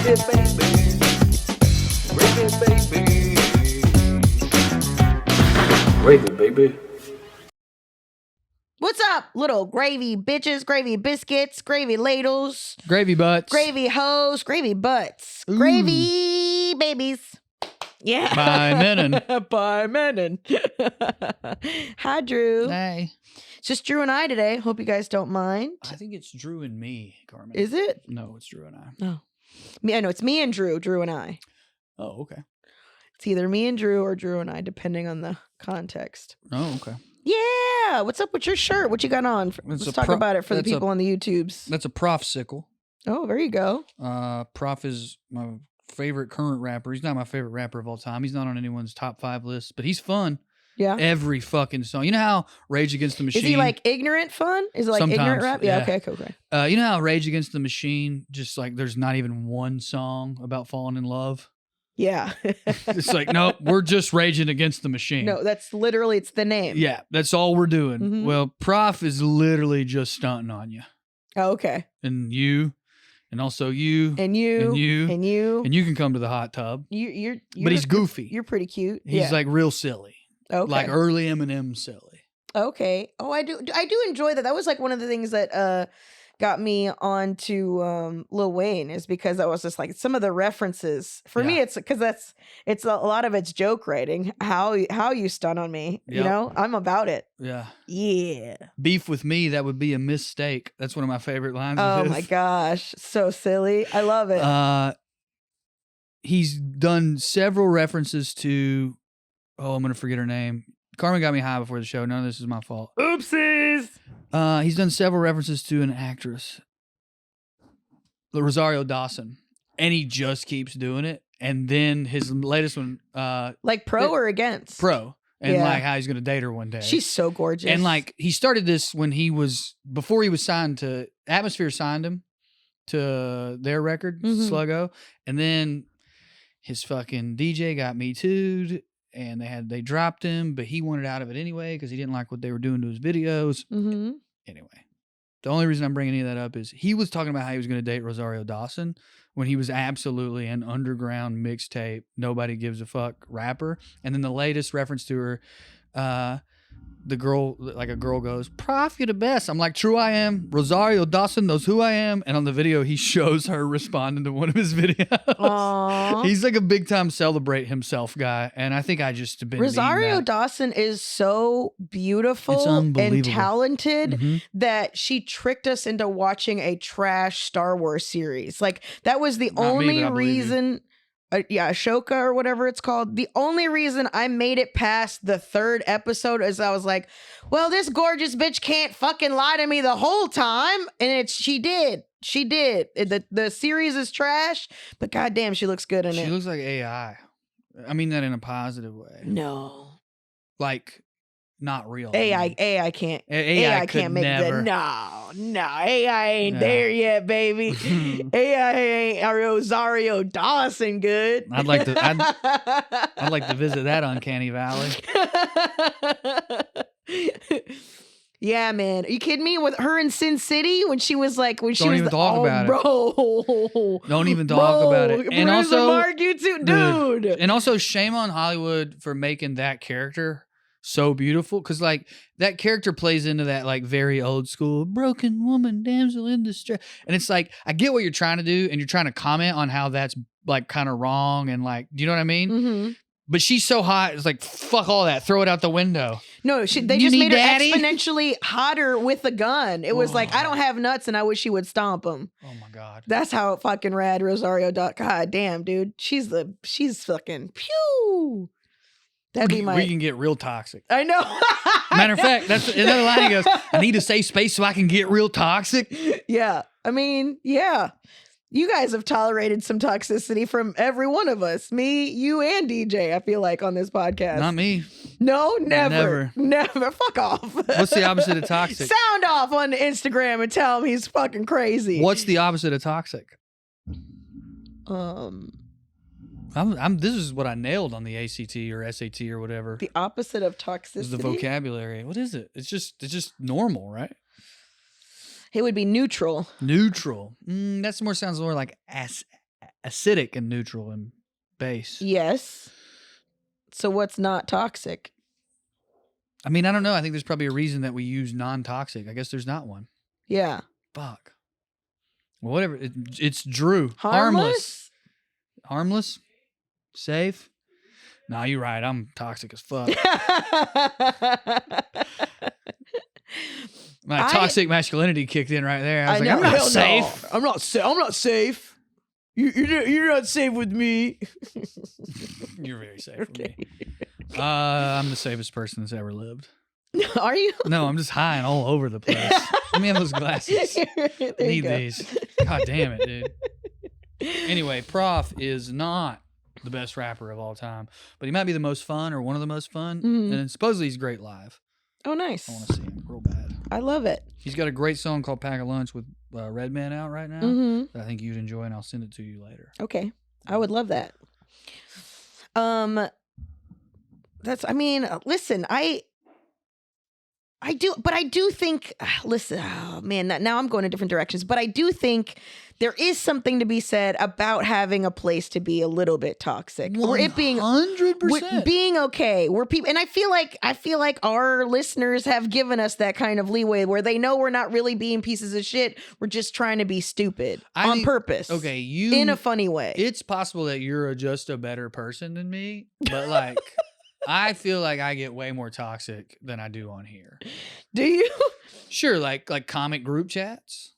Gravy, baby. What's up, little gravy bitches, gravy biscuits, gravy ladles, Gravy butts. gravy hoes, gravy butts, Ooh. gravy babies. Yeah. By Menon. By Menon. Hi, Drew. Hey. It's just Drew and I today. Hope you guys don't mind. I think it's Drew and me, Carmen. Is it? No, it's Drew and I. Oh. I know it's me and Drew, Drew and I. Oh, okay. It's either me and Drew or Drew and I, depending on the context. Oh, okay. Yeah. What's up with your shirt? What you got on? Let's talk about it for the people on the YouTubes. That's a Prof sickle. Oh, there you go. Prof is my favorite current rapper. He's not my favorite rapper of all time. He's not on anyone's top 5 list, but he's fun. Yeah. Every fucking song. You know how Rage Against the Machine... Is he like ignorant fun? Is it like Sometimes, ignorant rap? Yeah, yeah. Okay. You know how Rage Against the Machine, just like there's not even one song about falling in love? Yeah. It's like, nope, we're just raging against the machine. No, that's literally, it's the name. Yeah, that's all we're doing. Mhm. Well, Prof is literally just stunting on you. Oh, okay. And you, and also you, And you, and you, and you, and you can come to the hot tub. you're But he's goofy. You're pretty cute. He's like real silly. Okay. Like early Eminem silly. Okay. Oh, I do enjoy that. That was like one of the things that got me onto Lil Wayne, is because I was just like, some of the references for me, it's because it's a lot of it's joke writing, how you stun on me. Yep. You know, I'm about it. Yeah. Beef with me, that would be a mistake. That's one of my favorite lines Oh of his. my gosh, so silly. I love it. He's done several references to, I'm going to forget her name. Carmen got me high before the show. None of this is my fault. Oopsies. He's done several references to an actress, Rosario Dawson, and he just keeps doing it. And then his latest one, Like pro or against? Pro, and Yeah. like how he's gonna date her one day. She's so gorgeous. And like he started this when before he was signed to Atmosphere, signed him to their record, Mhm. Sluggo, and then his fucking DJ got Me Too'd, and they dropped him, but he wanted out of it anyway because he didn't like what they were doing to his videos. Mm-hmm. Anyway, the only reason I'm bringing any of that up is he was talking about how he was going to date Rosario Dawson when he was absolutely an underground mixtape, nobody gives a fuck rapper. And then the latest reference to her, the girl, like a girl goes, Prof, you're the best. I'm like, true I am. Rosario Dawson knows who I am. And on the video, he shows her responding to one of his videos. Aww. He's like a big time celebrate himself guy. And I think I just have been Rosario that. Dawson is so beautiful It's and unbelievable. talented Mhm. that she tricked us into watching a trash Star Wars series. Like that was the Not me, only but I believe you. reason. Ashoka or whatever it's called. The only reason I made it past the 3rd episode is I was like, well, this gorgeous bitch can't fucking lie to me the whole time. And she did. The series is trash, but goddamn, she looks good in it. She looks like AI. I mean that in a positive way. No. Like, not real. AI can't. AI can't make never. that. No, AI ain't Yeah. there yet, baby. AI ain't Rosario Dawson good. I'd like to visit that uncanny valley. Yeah, man. Are you kidding me? With her in Sin City when she was like, when she Don't was even talk about it. Bro. Don't even talk about it. And Marissa also, Mark, you too, dude. And also, shame on Hollywood for making that character so beautiful, because like that character plays into that like very old school broken woman, damsel in distress, and it's like I get what you're trying to do, and you're trying to comment on how that's like kind of wrong, and like, do you know what I mean? Mm-hmm. But she's so hot, it's like fuck all that, throw it out the window. No, they You just need made her daddy? exponentially hotter with a gun. It was like, I don't have nuts and I wish she would stomp them. Oh my god, That's how fucking rad Rosario. God damn, dude. She's fucking pew. That'd be we can get real toxic. I know. Matter of fact, that's another line. He goes, I need a safe space so I can get real toxic. Yeah. I mean, yeah. You guys have tolerated some toxicity from every one of us. Me, you, and DJ, I feel like, on this podcast. Not me. No, never. Fuck off. What's the opposite of toxic? Sound off on Instagram and tell him he's fucking crazy. What's the opposite of toxic? This is what I nailed on the ACT or SAT or whatever. The opposite of toxicity. Is the vocabulary. What is it? It's just normal, right? It would be neutral. Neutral. That sounds more like acidic and neutral and base. Yes. So what's not toxic? I mean, I don't know. I think there's probably a reason that we use non-toxic. I guess there's not one. Yeah. Fuck. Well, whatever. It's Drew. Harmless? Harmless? Safe? Nah, you're right. I'm toxic as fuck. My toxic masculinity kicked in right there. I was like, I'm not safe. No. I'm not safe. You're not safe with me. You're very safe with me. I'm the safest person that's ever lived. Are you? No, I'm just high and all over the place. Let me have those glasses. Need these. God damn it, dude. Anyway, Prof is not the best rapper of all time, but he might be the most fun or one of the most fun. And supposedly he's great live. Oh, nice. I want to see him real bad. I love it. He's got a great song called Pack a Lunch with Redman out right now that I think you'd enjoy, and I'll send it to you later. Okay. I would love that. Listen, I do think, listen, oh man, now I'm going in different directions, but I do think there is something to be said about having a place to be a little bit toxic. 100%. Or it being okay. Where people, and I feel like our listeners have given us that kind of leeway where they know we're not really being pieces of shit. We're just trying to be stupid on purpose. Okay, in a funny way. It's possible that you're just a better person than me, but like I feel like I get way more toxic than I do on here. Do you? Sure, like comic group chats.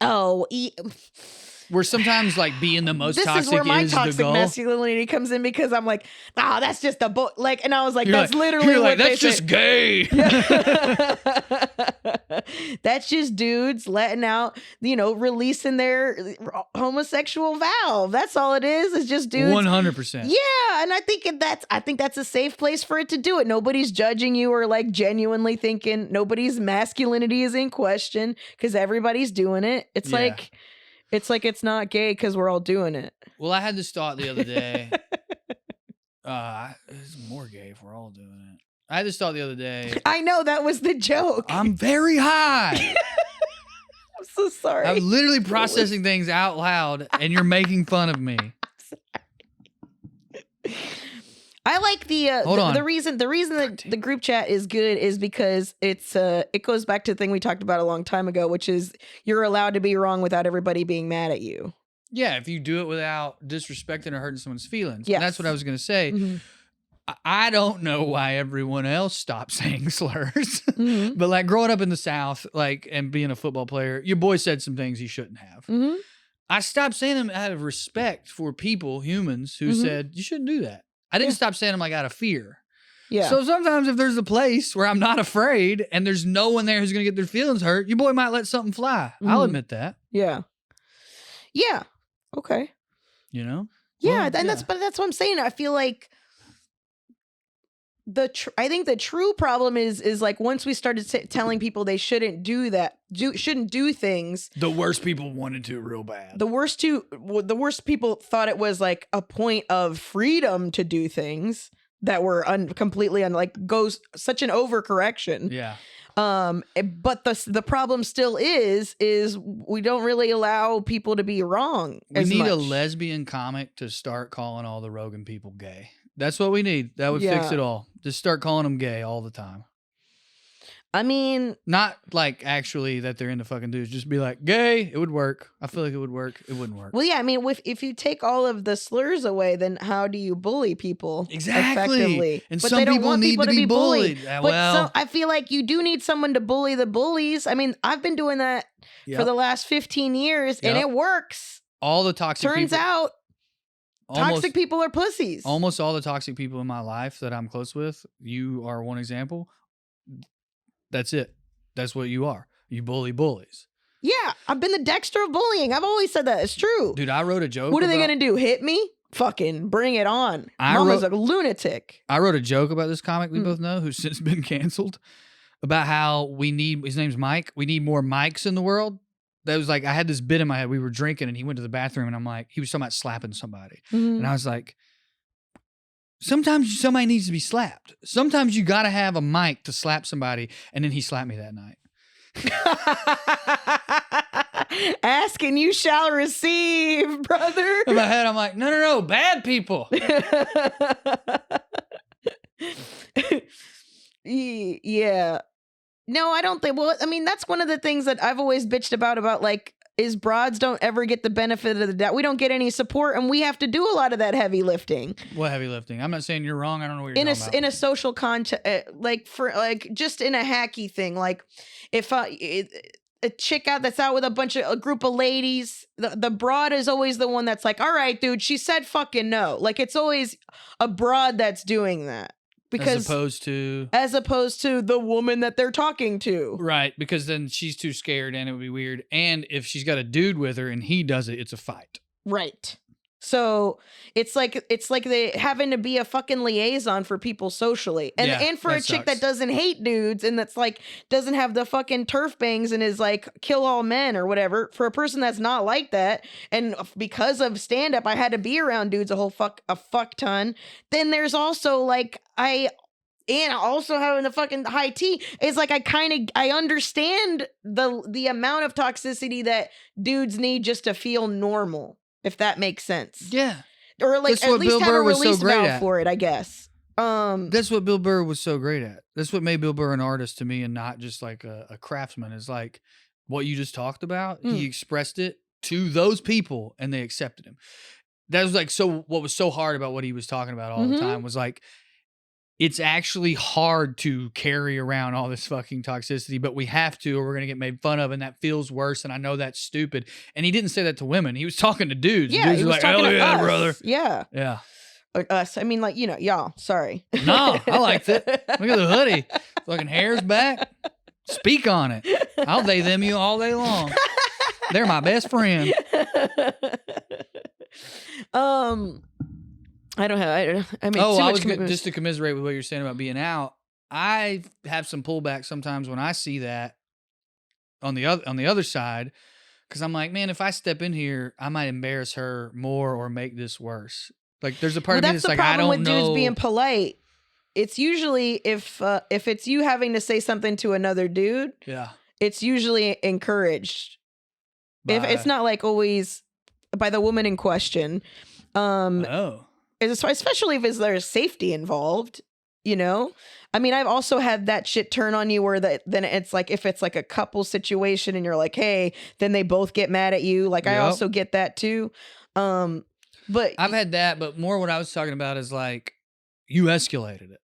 Oh, where sometimes like being the most toxic is where my is toxic the goal. Masculinity comes in because I'm like, that's just a book. Like, and I was like, You're that's like, literally what that's they just say. gay. That's just dudes letting out, releasing their homosexual valve. That's all it is. It's just dudes. 100%. Yeah, and I think that's a safe place for it to do it. Nobody's judging you or like genuinely thinking. Nobody's masculinity is in question because everybody's doing it. It's like it's not gay because we're all doing it. Well, I had this thought the other day. It's more gay if we're all doing it. I had this thought the other day. I know, that was the joke. I'm very high. I'm so sorry. I'm literally processing things out loud, and you're making fun of me. I like the reason that the group chat is good is because it goes back to the thing we talked about a long time ago, which is you're allowed to be wrong without everybody being mad at you. Yeah, if you do it without disrespecting or hurting someone's feelings. Yes. And that's what I was going to say. Mm-hmm. I don't know why everyone else stopped saying slurs, but like growing up in the South, like, and being a football player, your boy said some things he shouldn't have. Mm-hmm. I stopped saying them out of respect for people, humans, who said, you shouldn't do that. I didn't stop saying them like out of fear. Yeah. So sometimes if there's a place where I'm not afraid and there's no one there who's going to get their feelings hurt, your boy might let something fly. I'll admit that. Yeah. Yeah. Okay. You know? Yeah. Well, that's what I'm saying. I feel like I think the true problem is like once we started telling people they shouldn't do shouldn't do things. The worst people wanted to real bad. The worst people thought it was like a point of freedom to do things that were completely goes such an overcorrection. Yeah. But the problem still is we don't really allow people to be wrong. We need a lesbian comic to start calling all the Rogan people gay. That's what we need. That would fix it all. Just start calling them gay all the time. I mean, not like actually that they're into fucking dudes. Just be like gay. It would work. I feel like it would work. It wouldn't work. Well, yeah. I mean, if you take all of the slurs away, then how do you bully people effectively? And but some they don't people want need people to be bullied. But I feel like you do need someone to bully the bullies. I mean, I've been doing that for the last 15 years, and it works. All the toxic Turns out. Toxic people are pussies. Almost all the toxic people in my life that I'm close with, you are one example. That's it. That's what you are. You bully bullies. Yeah, I've been the Dexter of bullying. I've always said that. It's true. Dude, I wrote a joke. What are they going to do? Hit me? Fucking bring it on. Mama's a lunatic. I wrote a joke about this comic we both know who's since been canceled about how we need, his name's Mike, we need more Mikes in the world. That was like, I had this bit in my head. We were drinking and he went to the bathroom and I'm like, he was talking about slapping somebody. And I was like, sometimes somebody needs to be slapped. Sometimes you got to have a mic to slap somebody. And then he slapped me that night. Ask and you shall receive, brother. In my head, I'm like, no, bad people. Yeah. No, I don't think. Well, I mean, that's one of the things that I've always bitched about like, is broads don't ever get the benefit of the doubt. We don't get any support, and we have to do a lot of that heavy lifting. What heavy lifting? I'm not saying you're wrong. I don't know what you're talking about. In a social context, like for like just in a hacky thing, like if a chick out that's out with a group of ladies, the broad is always the one that's like, all right, dude, she said fucking no. Like it's always a broad that's doing that. Because as opposed to the woman that they're talking to. Right, because then she's too scared and it would be weird. And if she's got a dude with her and he does it, it's a fight. Right. So it's like they having to be a fucking liaison for people socially. And for a chick that doesn't hate dudes and that's like doesn't have the fucking turf bangs and is like kill all men or whatever, for a person that's not like that, and because of stand up I had to be around dudes a fuck ton, then there's also like and also having the fucking high T, it's like I understand the amount of toxicity that dudes need just to feel normal, if that makes sense. Yeah. Or like at least have a release valve for it, I guess. That's what Bill Burr was so great at. That's what made Bill Burr an artist to me and not just like a craftsman, is like what you just talked about. He expressed it to those people and they accepted him. That was like, so what was so hard about what he was talking about all the time was like, it's actually hard to carry around all this fucking toxicity, but we have to, or we're going to get made fun of, and that feels worse, and I know that's stupid. And he didn't say that to women. He was talking to dudes. Yeah, dudes he were was like, talking hell to yeah, us. brother. Yeah. Yeah. Or us. I mean, like, you know, y'all. Sorry. No, I liked it. Look at the hoodie. Fucking hair's back. Speak on it. I'll they them you all day long. They're my best friend. I don't have. I mean, I was just to commiserate with what you're saying about being out. I have some pullback sometimes when I see that on the other side, because I'm like, man, if I step in here, I might embarrass her more or make this worse. Like, there's a part of me that's like, I don't know. That's the problem with dudes being polite. It's usually if it's you having to say something to another dude, it's usually encouraged. If it's not like always by the woman in question. Especially if there's safety involved, you know? I mean, I've also had that shit turn on you where then it's like, if it's like a couple situation and you're like, hey, then they both get mad at you. Like, I also get that too. But I've had that, but more what I was talking about is like, you escalated it.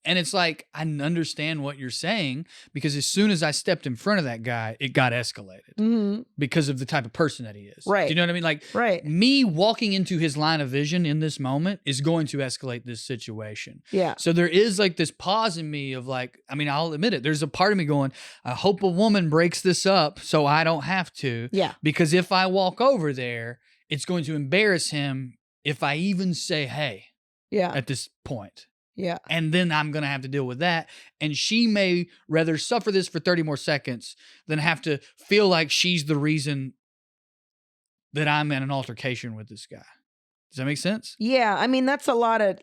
And it's like, I understand what you're saying, because as soon as I stepped in front of that guy, it got escalated because of the type of person that he is. Right. Do you know what I mean? Like, me walking into his line of vision in this moment is going to escalate this situation. Yeah. So there is like this pause in me of like, I mean, I'll admit it. There's a part of me going, I hope a woman breaks this up so I don't have to. Yeah. Because if I walk over there, it's going to embarrass him if I even say, hey, at this point. Yeah. And then I'm going to have to deal with that. And she may rather suffer this for 30 more seconds than have to feel like she's the reason that I'm in an altercation with this guy. Does that make sense? Yeah. I mean, that's a lot of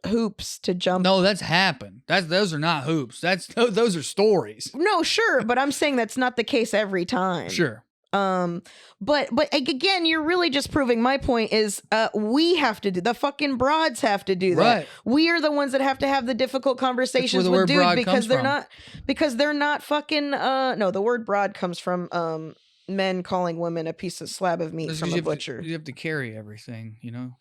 hoops to jump. No, that's happened. Those are not hoops. Those are stories. No, sure. But I'm saying that's not the case every time. Sure. But again, you're really just proving my point is, we have to do, the fucking broads have to do that. Right. We are the ones that have to have the difficult conversations with dudes because they're not fucking, no, the word broad comes from, men calling women a piece of slab of meat from a butcher. You have to carry everything, you know?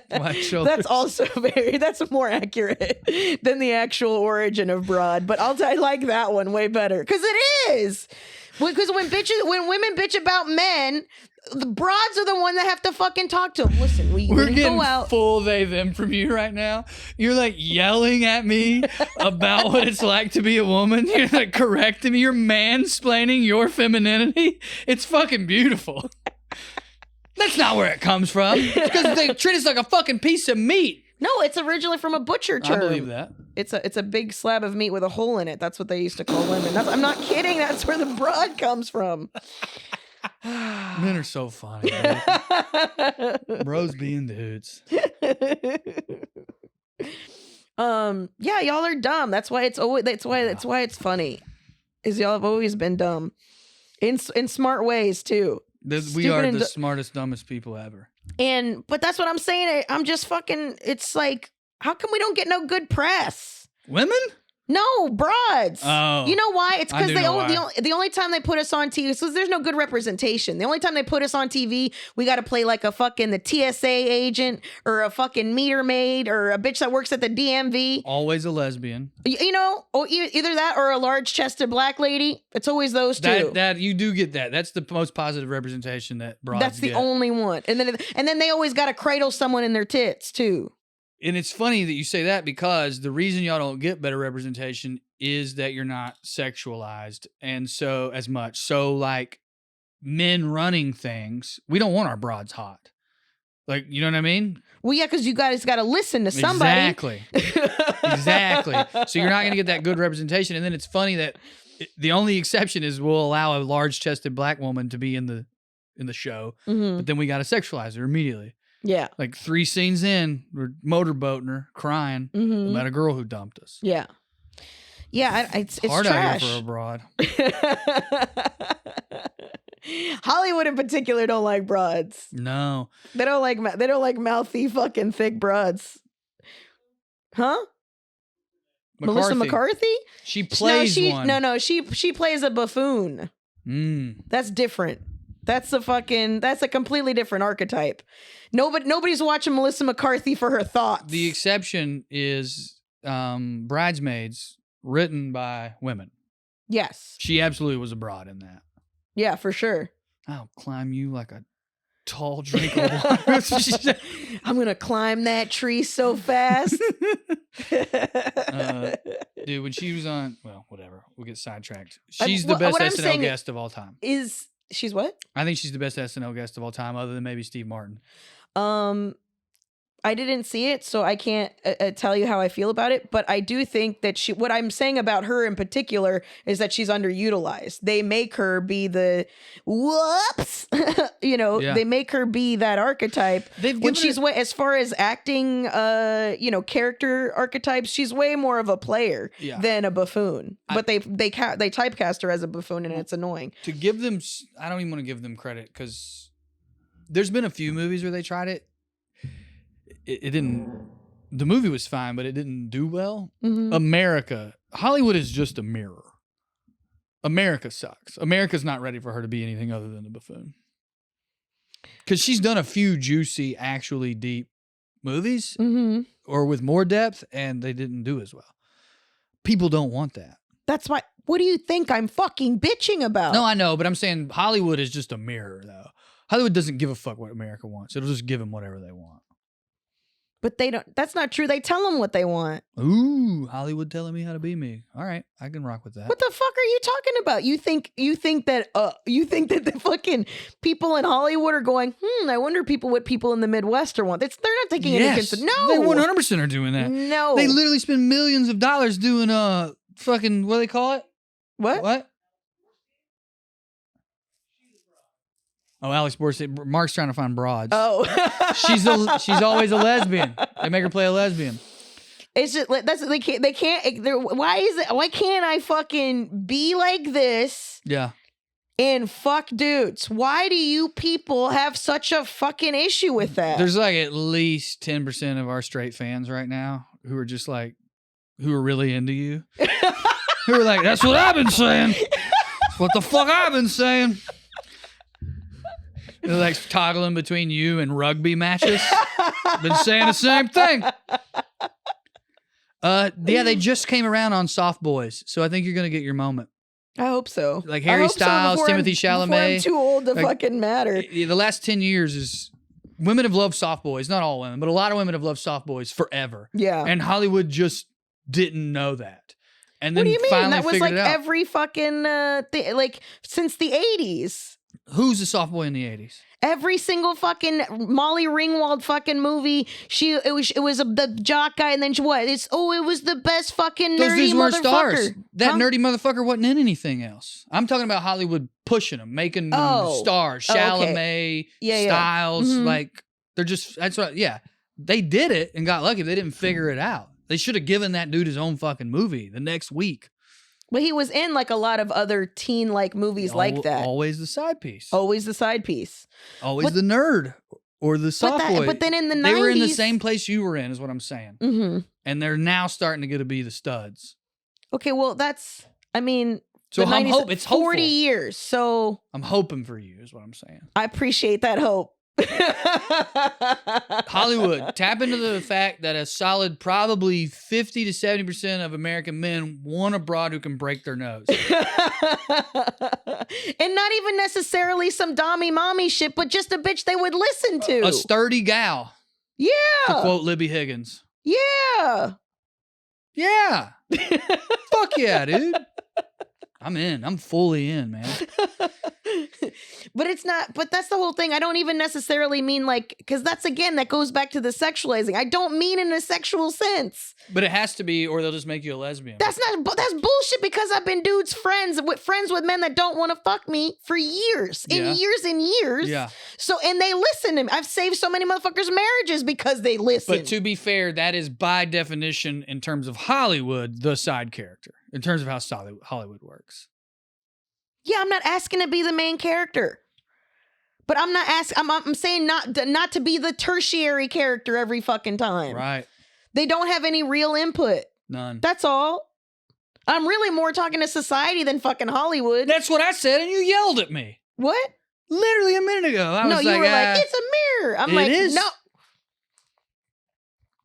That's also that's more accurate than the actual origin of broad, but I like that one way better. Cause it is. Because when women bitch about men, the broads are the one that have to fucking talk to them. Listen, we're getting go out. Full they them from you right now. You're like yelling at me about what it's like to be a woman. You're like correcting me. You're mansplaining your femininity. It's fucking beautiful. That's not where it comes from. It's because they treat us like a fucking piece of meat. No, it's originally from a butcher term. I believe that. It's a big slab of meat with a hole in it. That's what they used to call women. I'm not kidding. That's where the broad comes from. Men are so funny. Bros being dudes. Yeah, y'all are dumb. That's why it's always. That's why it's funny. is y'all have always been dumb in smart ways too. We are the smartest, dumbest people ever. But that's what I'm saying. I'm just fucking. It's like, how come we don't get no good press? Women? No, broads. Oh, you know why? It's because the only time they put us on TV, so there's no good representation. The only time they put us on TV, we got to play like a fucking the TSA agent or a fucking meter maid or a bitch that works at the DMV. Always a lesbian. You know, or either that or a large-chested black lady. It's always those two. That you do get that. That's the most positive representation that broads That's the get. only one. And then they always got to cradle someone in their tits too. And it's funny that you say that because the reason y'all don't get better representation is that you're not sexualized and so as much. So like men running things, we don't want our broads hot. Like, you know what I mean? Well, yeah, because you guys got to listen to somebody. Exactly. So you're not going to get that good representation. And then it's funny that the only exception is we'll allow a large-chested black woman to be in the show, but then we got to sexualize her immediately. Yeah. Like 3 scenes in, we're motorboating her, crying about a girl who dumped us. Yeah. Yeah, it's hard trash. out here for a broad. Hollywood in particular don't like broads. No. They don't like mouthy fucking thick broads. Huh? Melissa McCarthy? She plays one. No, she plays a buffoon. That's different. That's a completely different archetype. Nobody's watching Melissa McCarthy for her thoughts. The exception is Bridesmaids, written by women. Yes. She absolutely was a broad in that. Yeah, for sure. I'll climb you like a tall drink of water. I'm going to climb that tree so fast. Dude, when she was on, well, whatever. We'll get sidetracked. She's the best SNL guest of all time. She's what? I think she's the best SNL guest of all time, other than maybe Steve Martin. I didn't see it, so I can't tell you how I feel about it. But I do think that what I'm saying about her in particular is that she's underutilized. They make her be the whoops, They make her be that archetype. When she's as far as acting, character archetypes, she's way more of a player than a buffoon. But they typecast her as a buffoon, and it's annoying. To give them, I don't even want to give them credit because there's been a few movies where they tried it. It didn't. The movie was fine, but it didn't do well. Hollywood is just a mirror. America sucks. America's not ready for her to be anything other than a buffoon. Because she's done a few juicy, actually deep movies, or with more depth, and they didn't do as well. People don't want that. That's why. What do you think I'm fucking bitching about? No, I know, but I'm saying Hollywood is just a mirror, though. Hollywood doesn't give a fuck what America wants. It'll just give them whatever they want. But they don't. That's not true. They tell them what they want. Ooh, Hollywood telling me how to be me. All right, I can rock with that. What the fuck are you talking about? You think that the fucking people in Hollywood are going, I wonder what people in the Midwest are want. They're not taking any consideration. No, they 100% are doing that. No, they literally spend millions of dollars doing fucking what do they call it? What? Oh, Alex Borstein. Mark's trying to find broads. Oh, she's always a lesbian. They make her play a lesbian. It's just they can't. Why can't I fucking be like this? Yeah. And fuck dudes. Why do you people have such a fucking issue with that? There's like at least 10% of our straight fans right now who are just like, who are really into you. Who are like, that's what I've been saying. That's what the fuck I've been saying. They're like toggling between you and rugby matches. Been saying the same thing. They just came around on Soft Boys, so I think you're gonna get your moment. I hope so. Like Harry Styles, Timothy Chalamet. I'm too old to fucking matter. The last 10 years is women have loved Soft Boys. Not all women, but a lot of women have loved Soft Boys forever. Yeah. And Hollywood just didn't know that. And then what do you mean? finally That was like figured it out. every fucking like since the 80s. Who's a soft boy in the 80s? Every single fucking Molly Ringwald fucking movie. It was the jock guy, and then it was the best fucking nerdy Those dudes weren't motherfucker. stars. That nerdy motherfucker wasn't in anything else. I'm talking about Hollywood pushing them, making them stars. Chalamet, Styles, like they're just they did it and got lucky. They didn't figure it out. They should have given that dude his own fucking movie the next week. But he was in like a lot of other teen-like movies like that. Always the side piece. Always the side piece. Always the nerd or the soft boy. But then in the 90s... They were in the same place you were in, is what I'm saying. Mm-hmm. And they're now starting to be the studs. Okay, well, that's... I mean... So the 90s, it's 40 hopeful. years, so... I'm hoping for you, is what I'm saying. I appreciate that hope. Hollywood, tap into the fact that a solid probably 50 to 70% of American men want a broad who can break their nose. And not even necessarily some dommy mommy shit, but just a bitch they would listen to. A sturdy gal. Yeah. To quote Libby Higgins. Yeah. Yeah. Fuck yeah, dude. I'm in. I'm fully in, man. But it's not, but that's the whole thing. I don't even necessarily mean like, because that's again, that goes back to the sexualizing. I don't mean in a sexual sense. But it has to be, or they'll just make you a lesbian. That's bullshit because I've been dudes friends with men that don't want to fuck me for years and years and years. Yeah. So, and they listen to me. I've saved so many motherfuckers' marriages because they listen. But to be fair, that is by definition, in terms of Hollywood, the side character, in terms of how Hollywood works. Yeah, I'm not asking to be the main character. But I'm not asking, I'm saying not to be the tertiary character every fucking time. Right. They don't have any real input. None. That's all. I'm really more talking to society than fucking Hollywood. That's what I said, and you yelled at me. What? Literally a minute ago. I was you like, were like, it's a mirror. I'm like, is? no.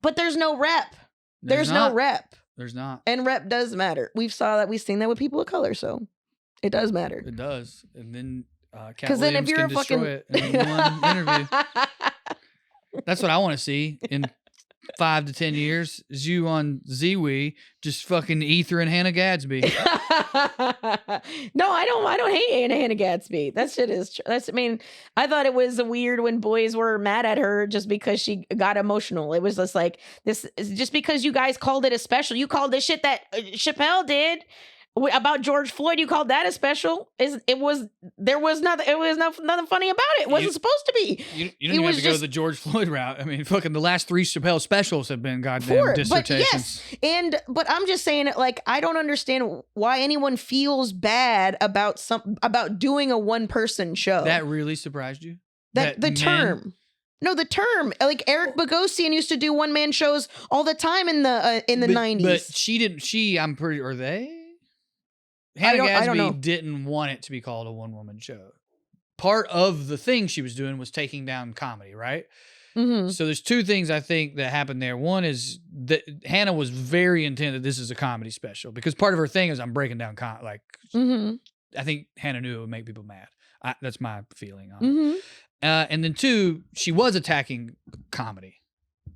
But there's no rep. There's not. no rep. There's not. And rep does matter. We've seen that with people of color, so it does matter. It does. And then Cat Because then if Williams you're can a fucking destroy it in one interview. That's what I want to see in 5 to 10 years, is you on ZWE just fucking Ether and Hannah Gadsby. No, I don't hate Hannah Gadsby. That shit is I mean, I thought it was weird when boys were mad at her just because she got emotional. It was just like, this is just because you guys called it a special. You called the shit that Chappelle did about George Floyd, you called that a special? There was nothing funny about it. It wasn't supposed to be. You don't even have to go the George Floyd route. I mean, fucking the last 3 Chappelle specials have been goddamn dissertations. But yes, but I'm just saying it like, I don't understand why anyone feels bad about doing a one-person show. That really surprised you? The term. No, the term. Like Eric Bogosian used to do one-man shows all the time in the 90s. But she didn't. I'm pretty. Are they? Hannah Gadsby didn't want it to be called a one-woman show. Part of the thing she was doing was taking down comedy, right? Mm-hmm. So there's 2 things I think that happened there. One is that Hannah was very intent that this is a comedy special, because part of her thing is I'm breaking down mm-hmm. I think Hannah knew it would make people mad. That's my feeling on mm-hmm. it. And then 2, she was attacking comedy.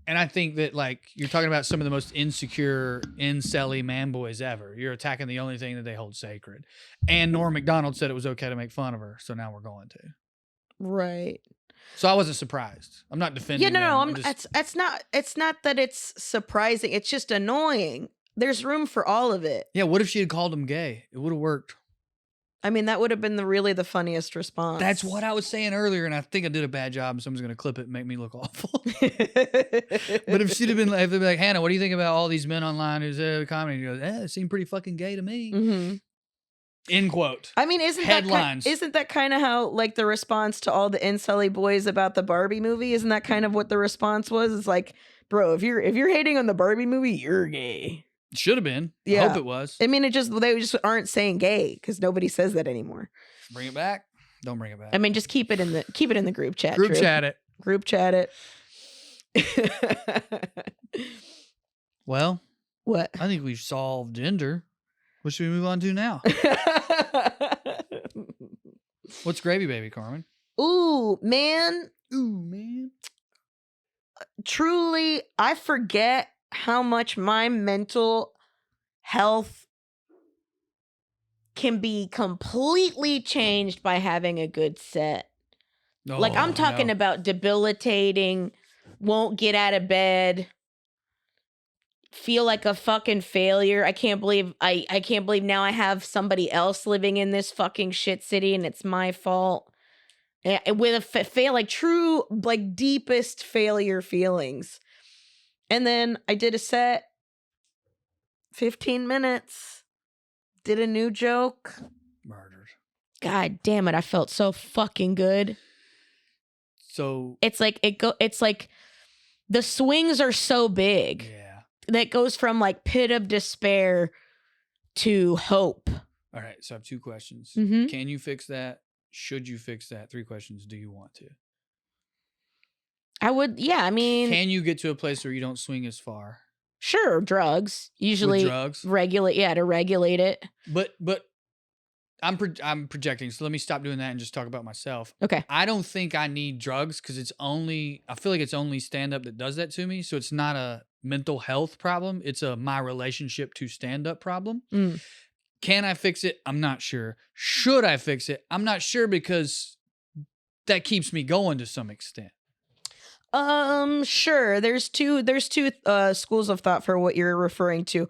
And I think that, like, you're talking about some of the most insecure, incelly man boys ever. You're attacking the only thing that they hold sacred. And Norm Macdonald said it was okay to make fun of her, so now we're going to. Right. So I wasn't surprised. I'm not defending. Yeah, no. them. It's not that it's surprising. It's just annoying. There's room for all of it. Yeah. What if she had called him gay? It would have worked. I mean, that would have been really the funniest response. That's what I was saying earlier, and I think I did a bad job, and someone's going to clip it and make me look awful. But if she'd have been like, Hannah, what do you think about all these men online who's comedy? She goes, it seemed pretty fucking gay to me. Mm-hmm. End quote. I mean, isn't that kind of how, like, the response to all the incelly boys about the Barbie movie? Isn't that kind of what the response was? It's like, bro, if you're hating on the Barbie movie, you're gay. Should have been. Yeah. I hope it was. I mean, they just aren't saying gay because nobody says that anymore. Bring it back. Don't bring it back. I mean, just keep it in the group chat. Group chat it. Group chat it. Well, what? I think we've solved gender. What should we move on to now? What's gravy, baby, Carmen? Ooh, man. Truly, I forget how much my mental health can be completely changed by having a good set. Oh, like, I'm talking about debilitating, won't get out of bed, feel like a fucking failure. I can't believe now I have somebody else living in this fucking shit city and it's my fault. With a like true, like, deepest failure feelings. And then I did a set, 15 minutes, did a new joke. Murdered. God damn it! I felt so fucking good. So it's like it's like the swings are so big. Yeah. That goes from like pit of despair to hope. All right. So I have 2 questions. Mm-hmm. Can you fix that? Should you fix that? 3 questions. Do you want to? I would. Yeah. I mean, can you get to a place where you don't swing as far? Sure. Drugs usually With drugs? regulate. Yeah. To regulate it. But I'm projecting. So let me stop doing that and just talk about myself. Okay. I don't think I need drugs because I feel like it's only stand up that does that to me. So it's not a mental health problem. It's my relationship to stand up problem. Mm. Can I fix it? I'm not sure. Should I fix it? I'm not sure because that keeps me going to some extent. Sure. There's two schools of thought for what you're referring to.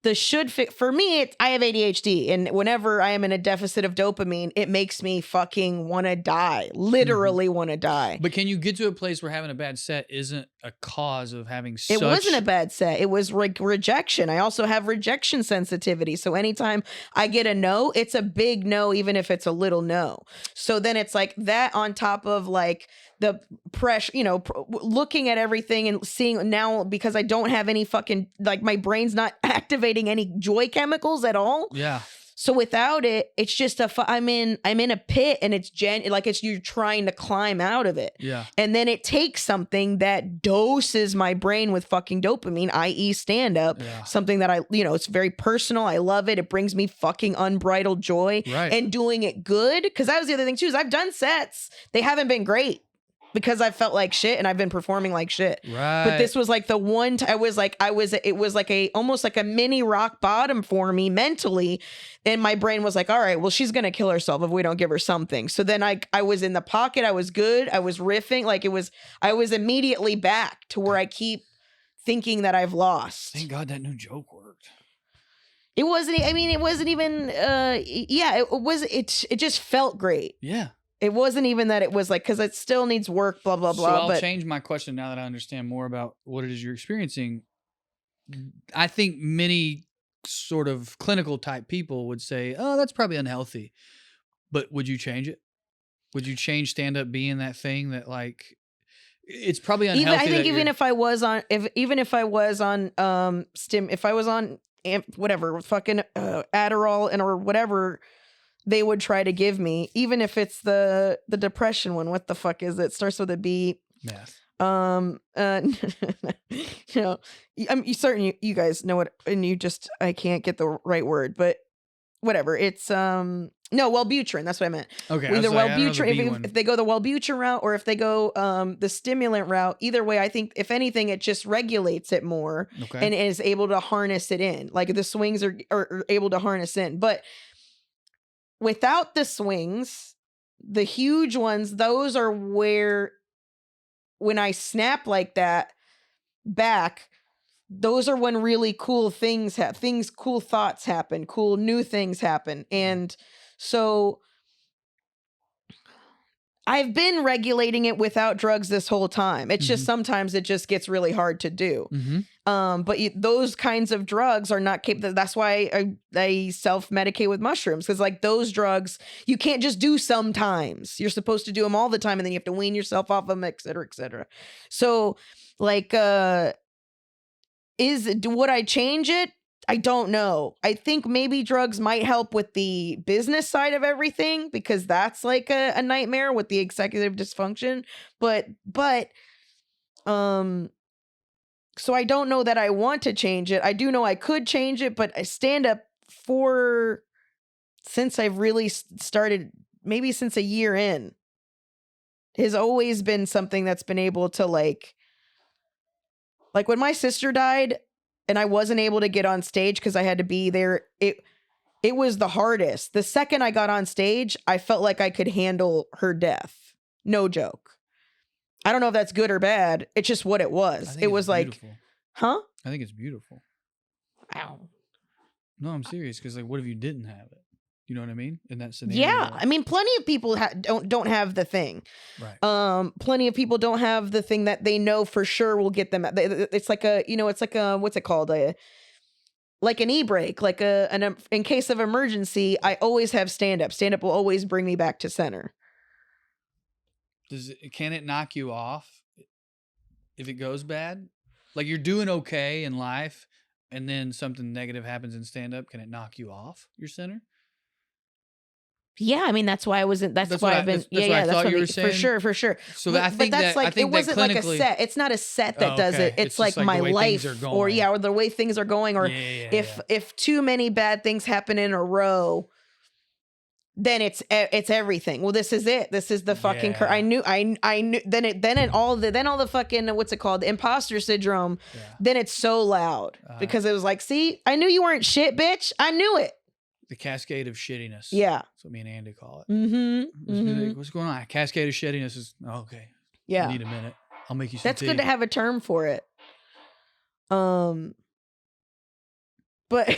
The should fix for me. I have ADHD, and whenever I am in a deficit of dopamine, it makes me fucking want to die. Literally want to die. But can you get to a place where having a bad set isn't a cause of having such... It wasn't a bad set. It was rejection. I also have rejection sensitivity. So anytime I get a no, it's a big no, even if it's a little no. So then it's like that on top of like the pressure, looking at everything and seeing now, because I don't have any fucking, like my brain's not activating any joy chemicals at all. Yeah. So without it, it's just I'm in a pit, and it's you're trying to climb out of it. Yeah. And then it takes something that doses my brain with fucking dopamine, i.e. stand up, something that it's very personal. I love it. It brings me fucking unbridled joy. Right. And doing it good. Cause that was the other thing too, is I've done sets. They haven't been great because I felt like shit and I've been performing like shit. Right. But this was like the one it was like almost like a mini rock bottom for me mentally. And my brain was like, all right, well, she's going to kill herself if we don't give her something. So then I was in the pocket. I was good. I was riffing. I was immediately back to where I keep thinking that I've lost. Thank God that new joke worked. It wasn't even, it just felt great. Yeah. It wasn't even that it was like, because it still needs work, blah, blah, blah. So I'll change my question now that I understand more about what it is you're experiencing. I think many sort of clinical type people would say, oh, that's probably unhealthy. But would you change it? Would you change stand-up being that thing that like, it's probably unhealthy? If I was on whatever, fucking Adderall or whatever they would try to give me, even if it's the depression one. What the fuck is it? Starts with a B. Meth. I'm certain you guys know what, and I can't get the right word, but whatever. It's Wellbutrin. That's what I meant. Okay. Either Wellbutrin, if they go the Wellbutrin route, or if they go the stimulant route. Either way, I think if anything, it just regulates it more and is able to harness it in. Like the swings are able to harness in, but without the swings, the huge ones, those are where, when I snap like that back, those are when really cool things cool thoughts happen, cool new things happen. And so I've been regulating it without drugs this whole time. It's just sometimes it just gets really hard to do. But those kinds of drugs are not capable. That's why I self-medicate with mushrooms, because like those drugs, you can't just do sometimes. You're supposed to do them all the time, and then you have to wean yourself off them, et cetera, et cetera. So like, would I change it? I don't know. I think maybe drugs might help with the business side of everything, because that's like a nightmare with the executive dysfunction. But so I don't know that I want to change it. I do know I could change it, but I stand up since I've really started, maybe since a year in, has always been something that's been able to like when my sister died and I wasn't able to get on stage because I had to be there. It was the hardest. The second I got on stage, I felt like I could handle her death. No joke. I don't know if that's good or bad. It's just what it was. It was like, beautiful. Huh? I think it's beautiful. Wow. No, I'm serious. Because like, what if you didn't have it? You know what I mean? In that scenario. Yeah, I mean, plenty of people don't have the thing. Right. Plenty of people don't have the thing that they know for sure will get them. It's like it's like what's it called? like an e-brake, like in case of emergency, I always have stand-up. Stand-up will always bring me back to center. Can it knock you off if it goes bad? Like you're doing okay in life and then something negative happens in stand-up, can it knock you off your center? Yeah, I mean that's why I wasn't. That's why I've been. That's what you were saying. For sure. So I think that's like it wasn't like a set. It's not a set that does it. It's like my life, or or the way things are going, or if too many bad things happen in a row, then it's everything. Well, this is it. This is the fucking. I knew. Then all the fucking what's it called? The imposter syndrome. Yeah. Then it's so loud because it was like, see, I knew you weren't shit, bitch. I knew it. The cascade of shittiness. Yeah. That's what me and Andy call it. Mm-hmm. What's going on? Cascade of shittiness is okay. Yeah. I need a minute. I'll make you some That's tea. good to have a term for it. But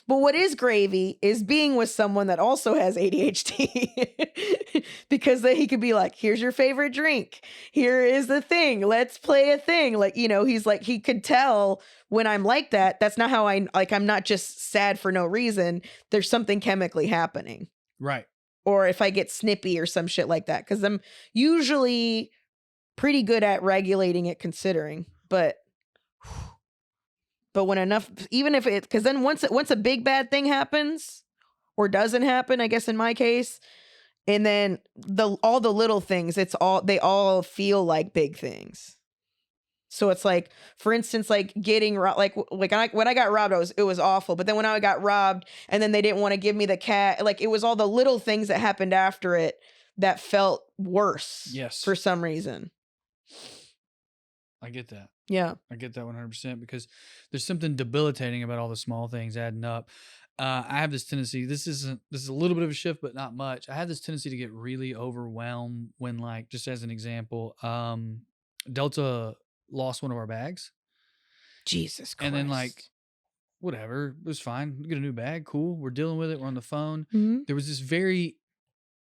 what is gravy is being with someone that also has ADHD because then he could be like, here's your favorite drink. Here is the thing. Let's play a thing. Like, he's like, he could tell when I'm like that. That's not how I'm not just sad for no reason. There's something chemically happening. Right. Or if I get snippy or some shit like that. Cause I'm usually pretty good at regulating it considering, but when enough, even if it, because then once a big bad thing happens or doesn't happen, I guess in my case, and then all the little things, they all feel like big things. So it's like, for instance, like getting like when I got robbed, it was awful. But then when I got robbed, and then they didn't want to give me the cat, like it was all the little things that happened after it that felt worse. Yes, for some reason. I get that. Yeah. I get that 100% because there's something debilitating about all the small things adding up. I have this tendency, this is a little bit of a shift, but not much. I have this tendency to get really overwhelmed when, like, just as an example, Delta lost one of our bags. Jesus Christ. And then, like, whatever, it was fine. We get a new bag. Cool. We're dealing with it. We're on the phone. Mm-hmm. There was this very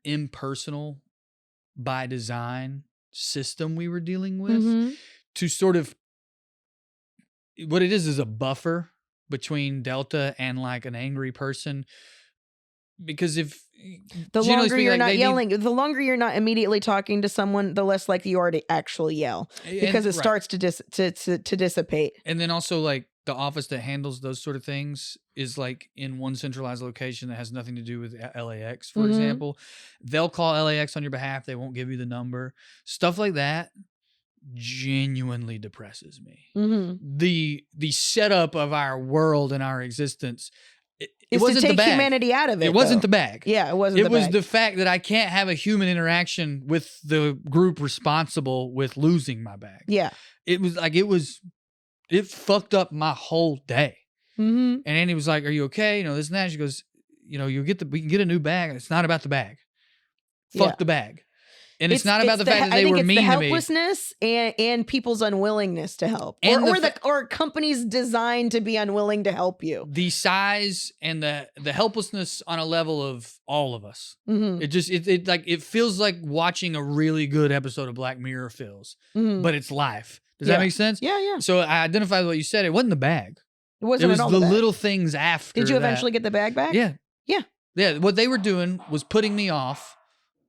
impersonal, by design system we were dealing with to sort of, what it is a buffer between Delta and like an angry person. Because if the longer you're not yelling, the longer you're not immediately talking to someone, the less likely you are to actually yell because it starts to dissipate. And then also, like, the office that handles those sort of things is like in one centralized location that has nothing to do with LAX, for example. They'll call LAX on your behalf. They won't give you the number. Stuff like that genuinely depresses me. The setup of our world and our existence, it wasn't to take the bag. Humanity out of it. It wasn't the bag. Yeah, it wasn't. It was the fact that I can't have a human interaction with the group responsible with losing my bag. Yeah, it was like it fucked up my whole day. And Andy was like, "Are you okay? This and that." She goes, we can get a new bag. It's not about the bag. Fuck the bag. And it's not about the fact that they were mean to me. The helplessness and people's unwillingness to help, or companies designed to be unwilling to help you. The size and the helplessness on a level of all of us. It feels like watching a really good episode of Black Mirror feels, but it's life. Does that make sense? Yeah. So I identified with what you said. It wasn't the bag. It wasn't. It was the little things after. Did you eventually get the bag back? Yeah. What they were doing was putting me off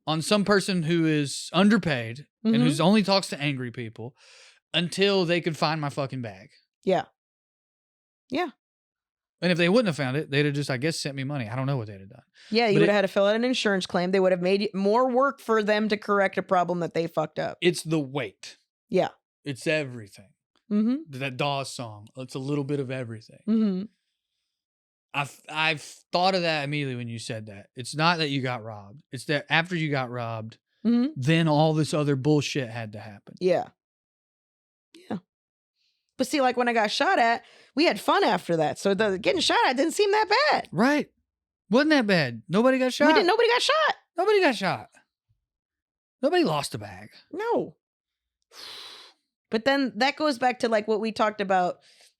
on some person who is underpaid and who only talks to angry people until they could find my fucking bag. Yeah. And if they wouldn't have found it, they'd have just, I guess, sent me money. I don't know what they'd have done. Yeah, you would have had to fill out an insurance claim. They would have made it more work for them to correct a problem that they fucked up. It's the weight. Yeah. It's everything. That Dawes song. It's a little bit of everything. I've thought of that immediately when you said that. It's not that you got robbed. It's that after you got robbed, then all this other bullshit had to happen. Yeah. But see, like when I got shot at, we had fun after that. So the getting shot at didn't seem that bad. Right. Wasn't that bad. Nobody got shot. Nobody got shot. Nobody got shot. Nobody lost a bag. No. But then that goes back to like what we talked about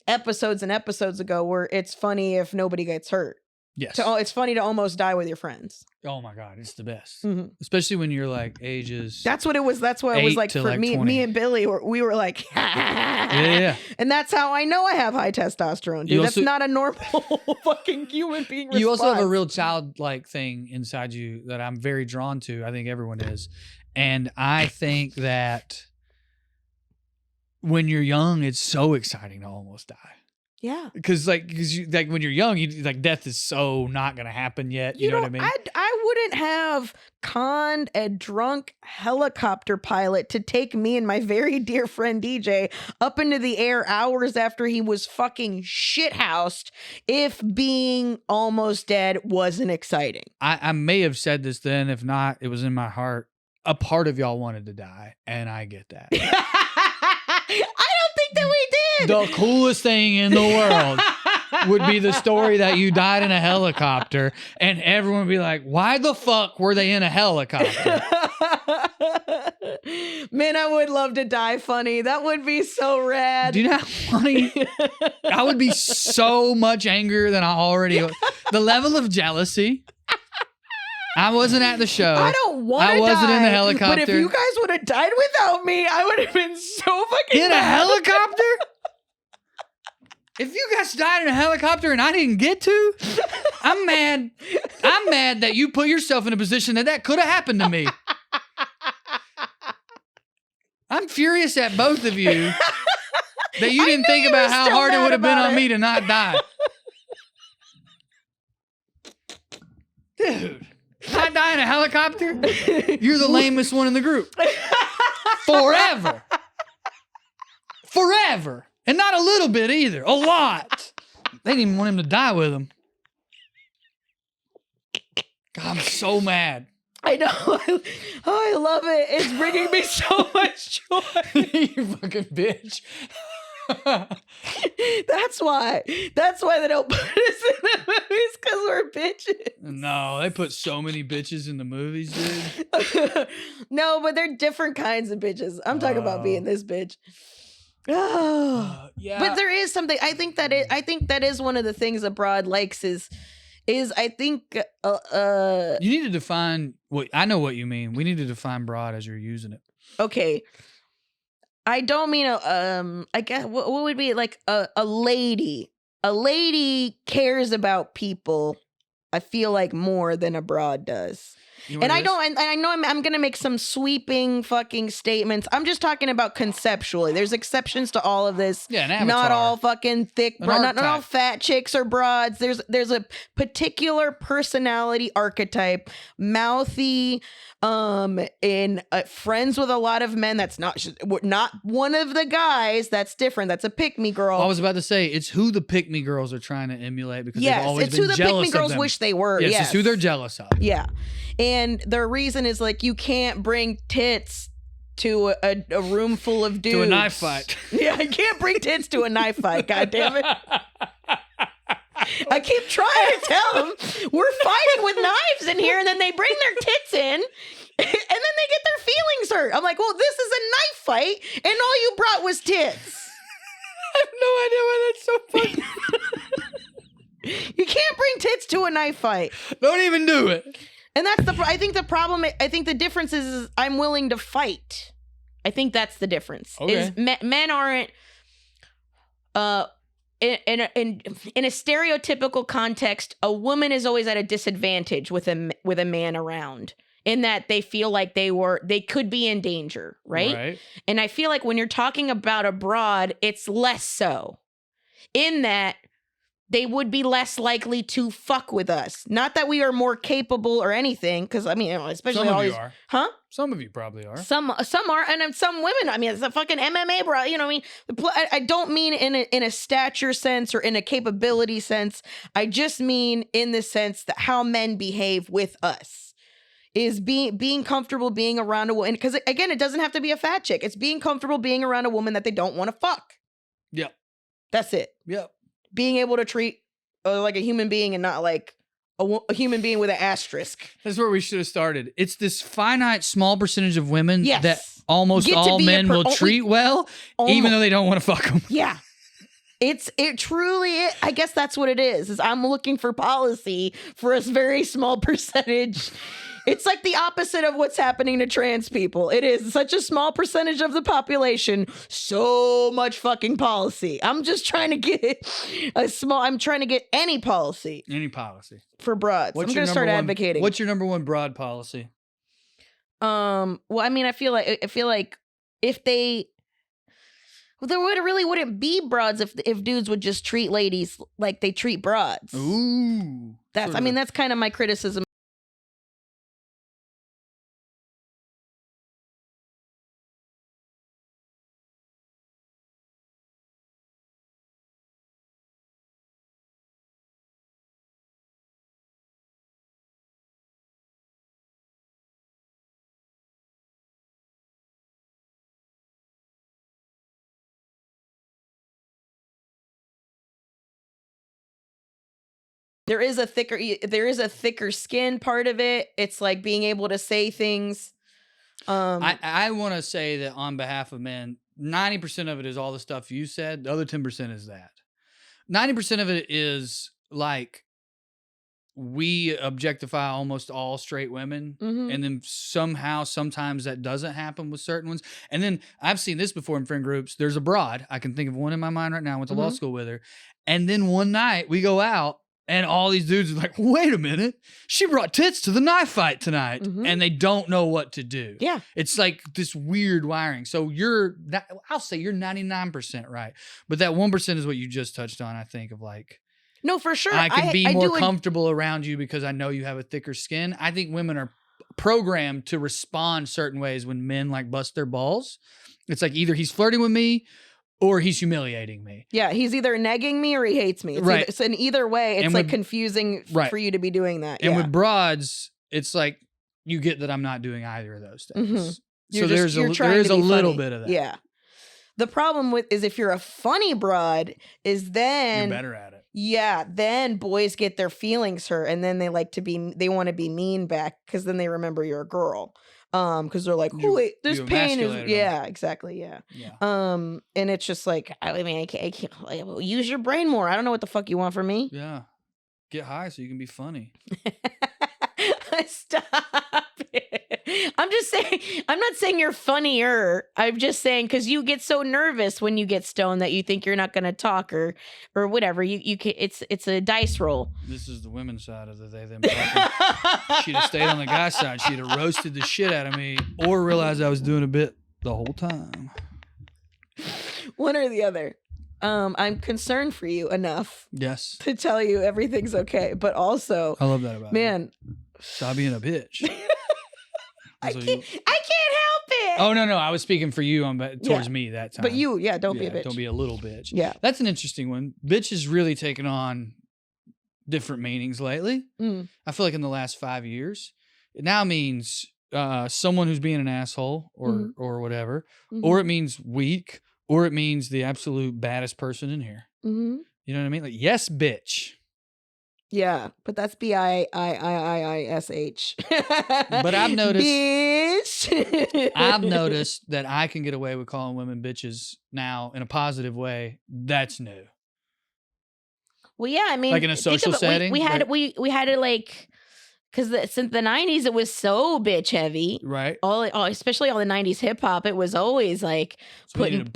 episodes and episodes ago, where it's funny if nobody gets hurt. Yes. It's funny to almost die with your friends. Oh my God, it's the best. Mhm. Especially when you're like ages. That's what it was. That's what it was 8 like to, for like, me. 20. Me and Billy, we were like, Yeah. and that's how I know I have high testosterone, dude. You That's also- not a normal fucking human being response. You also have a real childlike thing inside you that I'm very drawn to. I think everyone is. And I think that when you're young, it's so exciting to almost die. Yeah. Because when you're young, you like death is so not gonna happen yet. You know what I mean? I wouldn't have conned a drunk helicopter pilot to take me and my very dear friend DJ up into the air hours after he was fucking shithoused if being almost dead wasn't exciting. I may have said this then. If not, it was in my heart. A part of y'all wanted to die, and I get that. I don't think that we did. The coolest thing in the world would be the story that you died in a helicopter, and everyone would be like, why the fuck were they in a helicopter? Man, I would love to die funny. That would be so rad. Do you know how funny? I would be so much angrier than I already was. The level of jealousy. I wasn't at the show. I don't want to die. I wasn't in the helicopter. But if you guys would have died without me, I would have been so fucking in mad. a helicopter? If you guys died in a helicopter and I didn't get to, I'm mad. I'm mad that you put yourself in a position that could have happened to me. I'm furious at both of you that you didn't think about how hard it would have been on me to not die. Dude, if I die in a helicopter, you're the lamest one in the group. Forever. Forever. And not a little bit either. A lot. They didn't even want him to die with them. God, I'm so mad. I know. I love it. It's bringing me so much joy. You fucking bitch. That's why they don't put us in the movies, because we're bitches. No, they put so many bitches in the movies, dude. No, but they're different kinds of bitches. I'm talking about being this bitch. Oh, yeah. But there is something. I think that is one of the things a broad likes is I think you need to define what I know what you mean. We need to define broad as you're using it. Okay. I don't mean I guess what would be like a lady. A lady cares about people, I feel like, more than a broad does. And I know I'm going to make some sweeping fucking statements. I'm just talking about conceptually. There's exceptions to all of this. Yeah, an avatar. Not all fucking thick, not all fat chicks or broads. There's a particular personality archetype, mouthy, in friends with a lot of men. That's not one of the guys. That's different. That's a pick-me girl. I was about to say it's who the pick-me girls are trying to emulate because they've always it's been who the jealous pick-me girls of them. wish they were. Yes, it's who they're jealous of. Yeah. And the reason is like you can't bring tits to a room full of dudes. To a knife fight. Yeah, I can't bring tits to a knife fight, God damn it. I keep trying to tell them we're fighting with knives in here, and then they bring their tits in, and then they get their feelings hurt. I'm like, well, this is a knife fight, and all you brought was tits. I have no idea why that's so funny. You can't bring tits to a knife fight. Don't even do it. And that's I think the problem, I think the difference is I'm willing to fight. I think that's the difference. Okay. Is men aren't, in a stereotypical context, a woman is always at a disadvantage with a man around, in that they feel like they could be in danger, right? And I feel like when you're talking about a broad, it's less so, in that they would be less likely to fuck with us. Not that we are more capable or anything, because I mean, especially some all of you these, are. huh? Some of you probably are. Some are, and some women. I mean, it's a fucking MMA, bro. You know what I mean? I don't mean in a stature sense or in a capability sense. I just mean in the sense that how men behave with us is being comfortable being around a woman. Because again, it doesn't have to be a fat chick. It's being comfortable being around a woman that they don't want to fuck. Yep. That's it. Yep. Being able to treat like a human being and not like a human being with an asterisk. That's where we should have started. It's this finite small percentage of women that almost Get to all be men will treat well, even though they don't want to fuck them. Yeah. It truly, I guess that's what it is I'm looking for policy for a very small percentage. It's like the opposite of what's happening to trans people. It is such a small percentage of the population, so much fucking policy. I'm just trying to get I'm trying to get any policy. Any policy. For broads. I'm going to start advocating. What's your number one broad policy? Well, I mean, I feel like if they... Well, there really wouldn't be broads if dudes would just treat ladies like they treat broads. Ooh. That's kind of my criticism. There is a thicker skin part of it. It's like being able to say things. I want to say that on behalf of men, 90% of it is all the stuff you said. The other 10% is that. 90% of it is like we objectify almost all straight women. Mm-hmm. And then sometimes that doesn't happen with certain ones. And then I've seen this before in friend groups. There's a broad. I can think of one in my mind right now. I went to law school with her. And then one night we go out. And all these dudes are like, wait a minute, she brought tits to the knife fight tonight. Mm-hmm. And they don't know what to do. Yeah. It's like this weird wiring. So I'll say you're 99% right. But that 1% is what you just touched on, I think, of like. No, for sure. I can be more comfortable around you because I know you have a thicker skin. I think women are programmed to respond certain ways when men like bust their balls. It's like either he's flirting with me or he's humiliating me. Yeah, he's either negging me or he hates me. So in either way, it's like confusing for you to be doing that. And with broads, it's like you get that I'm not doing either of those things. Mm-hmm. So there is a little bit of that. Yeah. The problem is if you're a funny broad, is then you're better at it. Yeah, then boys get their feelings hurt, and then they want to be mean back because then they remember you're a girl. Because they're like, oh wait, this pain is exactly. Yeah. And it's just like, I mean, I can't use your brain more. I don't know what the fuck you want from me. Yeah. Get high so you can be funny. Stop it. I'm just saying, I'm not saying you're funnier. I'm just saying because you get so nervous when you get stoned that you think you're not going to talk or whatever. You can, it's a dice roll. This is the women's side of the they them talking. She'd have stayed on the guy's side. She'd have roasted the shit out of me or realized I was doing a bit the whole time. One or the other. I'm concerned for you enough. Yes. To tell you everything's okay, but also I love that about you. Stop being a bitch. I can't help it. Oh no, I was speaking for you towards me that time. But you, don't be a bitch. Don't be a little bitch. Yeah. That's an interesting one. Bitch has really taken on different meanings lately. I feel like in the last 5 years. It now means someone who's being an asshole or whatever. Or it means weak. Or it means the absolute baddest person in here. You know what I mean? Like, yes, bitch. Yeah, but that's BIIIISH. But I've noticed, bitch. I've noticed that I can get away with calling women bitches now in a positive way. That's new. Well, yeah, I mean, like in a social setting, we had to like. Because since the 90s, it was so bitch heavy. Right. Especially all the 90s hip hop, it was always like putting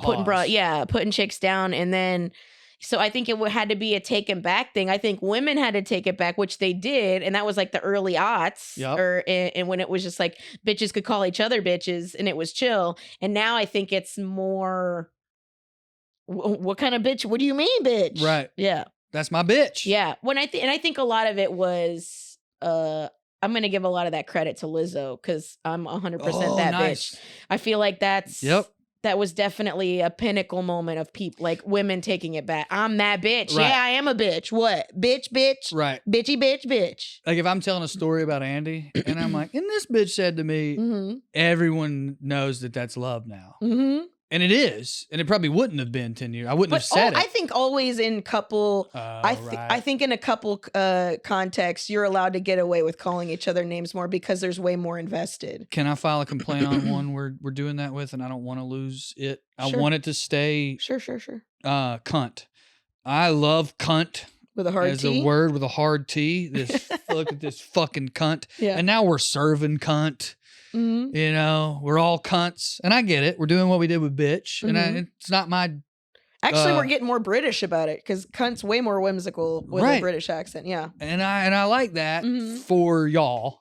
chicks down. And then, so I think it had to be a taken back thing. I think women had to take it back, which they did. And that was like the early aughts. Yep. And when it was just like bitches could call each other bitches and it was chill. And now I think it's more, what kind of bitch? What do you mean, bitch? Right. Yeah. That's my bitch. Yeah. I think a lot of it was, I'm going to give a lot of that credit to Lizzo because I'm 100% that bitch. I feel like that was definitely a pinnacle moment of people, like women taking it back. I'm that bitch. Right. Yeah, I am a bitch. What? Bitch. Right. Bitchy, bitch. Like if I'm telling a story about Andy and I'm like, and this bitch said to me, everyone knows that that's love now. And it is. And it probably wouldn't have been 10 years. I wouldn't have said it. I think always in couple, I think in a couple contexts, you're allowed to get away with calling each other names more because there's way more invested. Can I file a complaint on one we're doing that with and I don't want to lose it? I want it to stay. Sure. Cunt. I love cunt with a hard as T. a word with a hard T. This look at this fucking cunt. Yeah. And now we're serving cunt. Mm-hmm. You know, we're all cunts. And I get it. We're doing what we did with bitch. And it's not my... Actually, we're getting more British about it because cunt's way more whimsical with a British accent. Yeah. And I like that for y'all.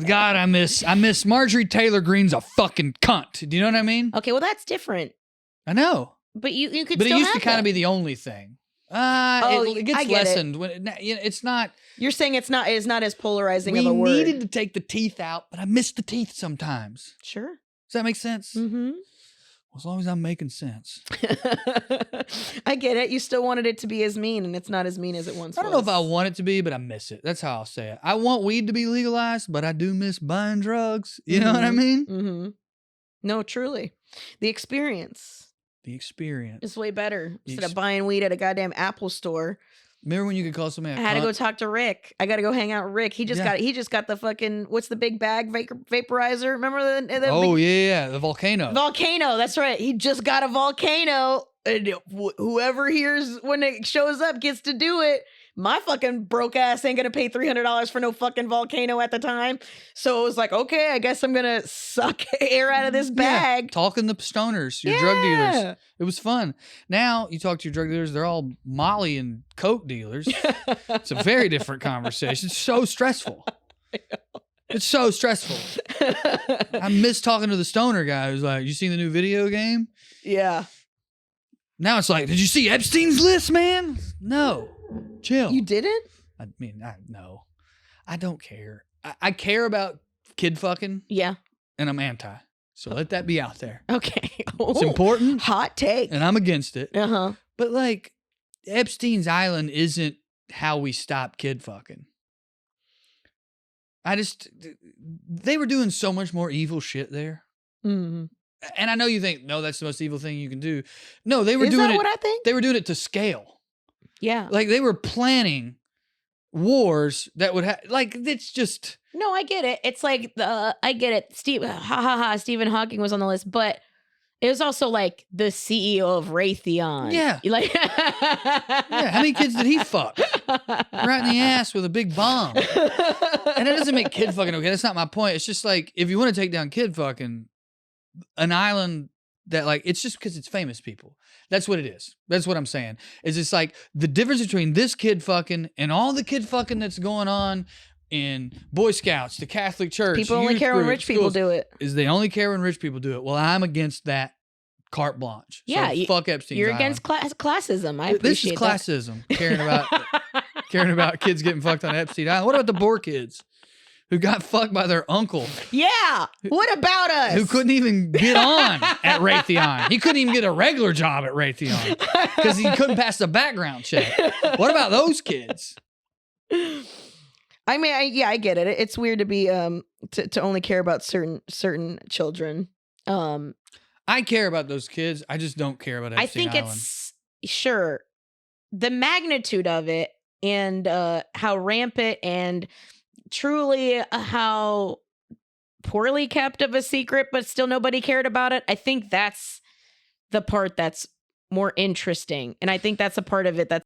God, I miss Marjorie Taylor Greene's a fucking cunt. Do you know what I mean? Okay, well that's different. I know. But you could But still it used have to kind that. of be the only thing. It gets I get lessened when it's not. You're saying it's not as polarizing We of a word. needed to take the teeth out, but I miss the teeth sometimes. Sure. Does that make sense? Mm-hmm. As long as I'm making sense. I get it. You still wanted it to be as mean, and it's not as mean as it once was. I don't know if I want it to be, but I miss it. That's how I'll say it. I want weed to be legalized, but I do miss buying drugs. You know what I mean? Mm-hmm. No, truly. The experience is way better. Instead of buying weed at a goddamn Apple store. Remember when you could call somebody I had to go talk to Rick. I got to go hang out with Rick. He just got the fucking, what's the big bag vaporizer? Remember the the volcano. Volcano, that's right. He just got a volcano, and whoever hears when it shows up gets to do it. My fucking broke ass ain't gonna pay $300 for no fucking volcano at the time. So it was like, okay, I guess I'm gonna suck air out of this bag. Yeah, talking to stoners, your drug dealers. It was fun. Now you talk to your drug dealers, they're all Molly and Coke dealers. It's a very different conversation. It's so stressful. It's so stressful. I miss talking to the stoner guy who's like, you seen the new video game? Yeah. Now it's like, did you see Epstein's list, man? No. Chill. You didn't? I mean, no. I don't care. I care about kid fucking. Yeah. And I'm anti. So let that be out there. Okay. It's important. Hot take. And I'm against it. Uh-huh. But like, Epstein's Island isn't how we stop kid fucking. They were doing so much more evil shit there. Mm-hmm. And I know you think, no, that's the most evil thing you can do. No, they were doing it. Is that what I think? They were doing it to scale. Yeah. Like they were planning wars that would it's just. No, I get it. It's like, I get it. Stephen Hawking was on the list, but it was also like the CEO of Raytheon. Yeah. Like, yeah. How many kids did he fuck? Right in the ass with a big bomb. And that doesn't make kid fucking okay. That's not my point. It's just like, if you want to take down kid fucking, an island that like, it's just because it's famous people. That's what it is. That's what I'm saying. Is it's like the difference between this kid fucking and all the kid fucking that's going on in Boy Scouts, the Catholic Church. People only care when rich people do it. Is they only care when rich people do it. Well, I'm against that carte blanche. Yeah. So fuck Epstein's You're Island. against classism. I appreciate this is classism. Caring about kids getting fucked on Epstein Island. What about the Boer kids who got fucked by their uncle? Yeah. What about us? Who couldn't even get on at Raytheon. He couldn't even get a regular job at Raytheon because he couldn't pass the background check. What about those kids? I mean, I get it. It's weird to be to only care about certain children. I care about those kids. I just don't care about Epstein Island. It's sure the magnitude of it and how rampant and truly how poorly kept of a secret, but still nobody cared about it. I think that's the part that's more interesting. And I think that's a part of it that's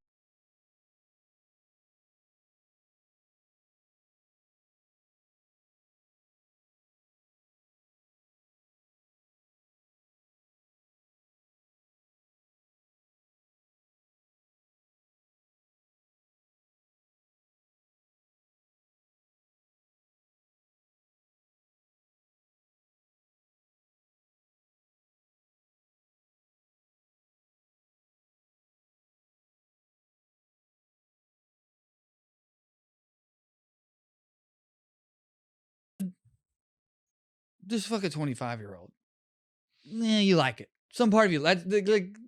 This fucking 25-year-old. You like it. Some part of you. Like,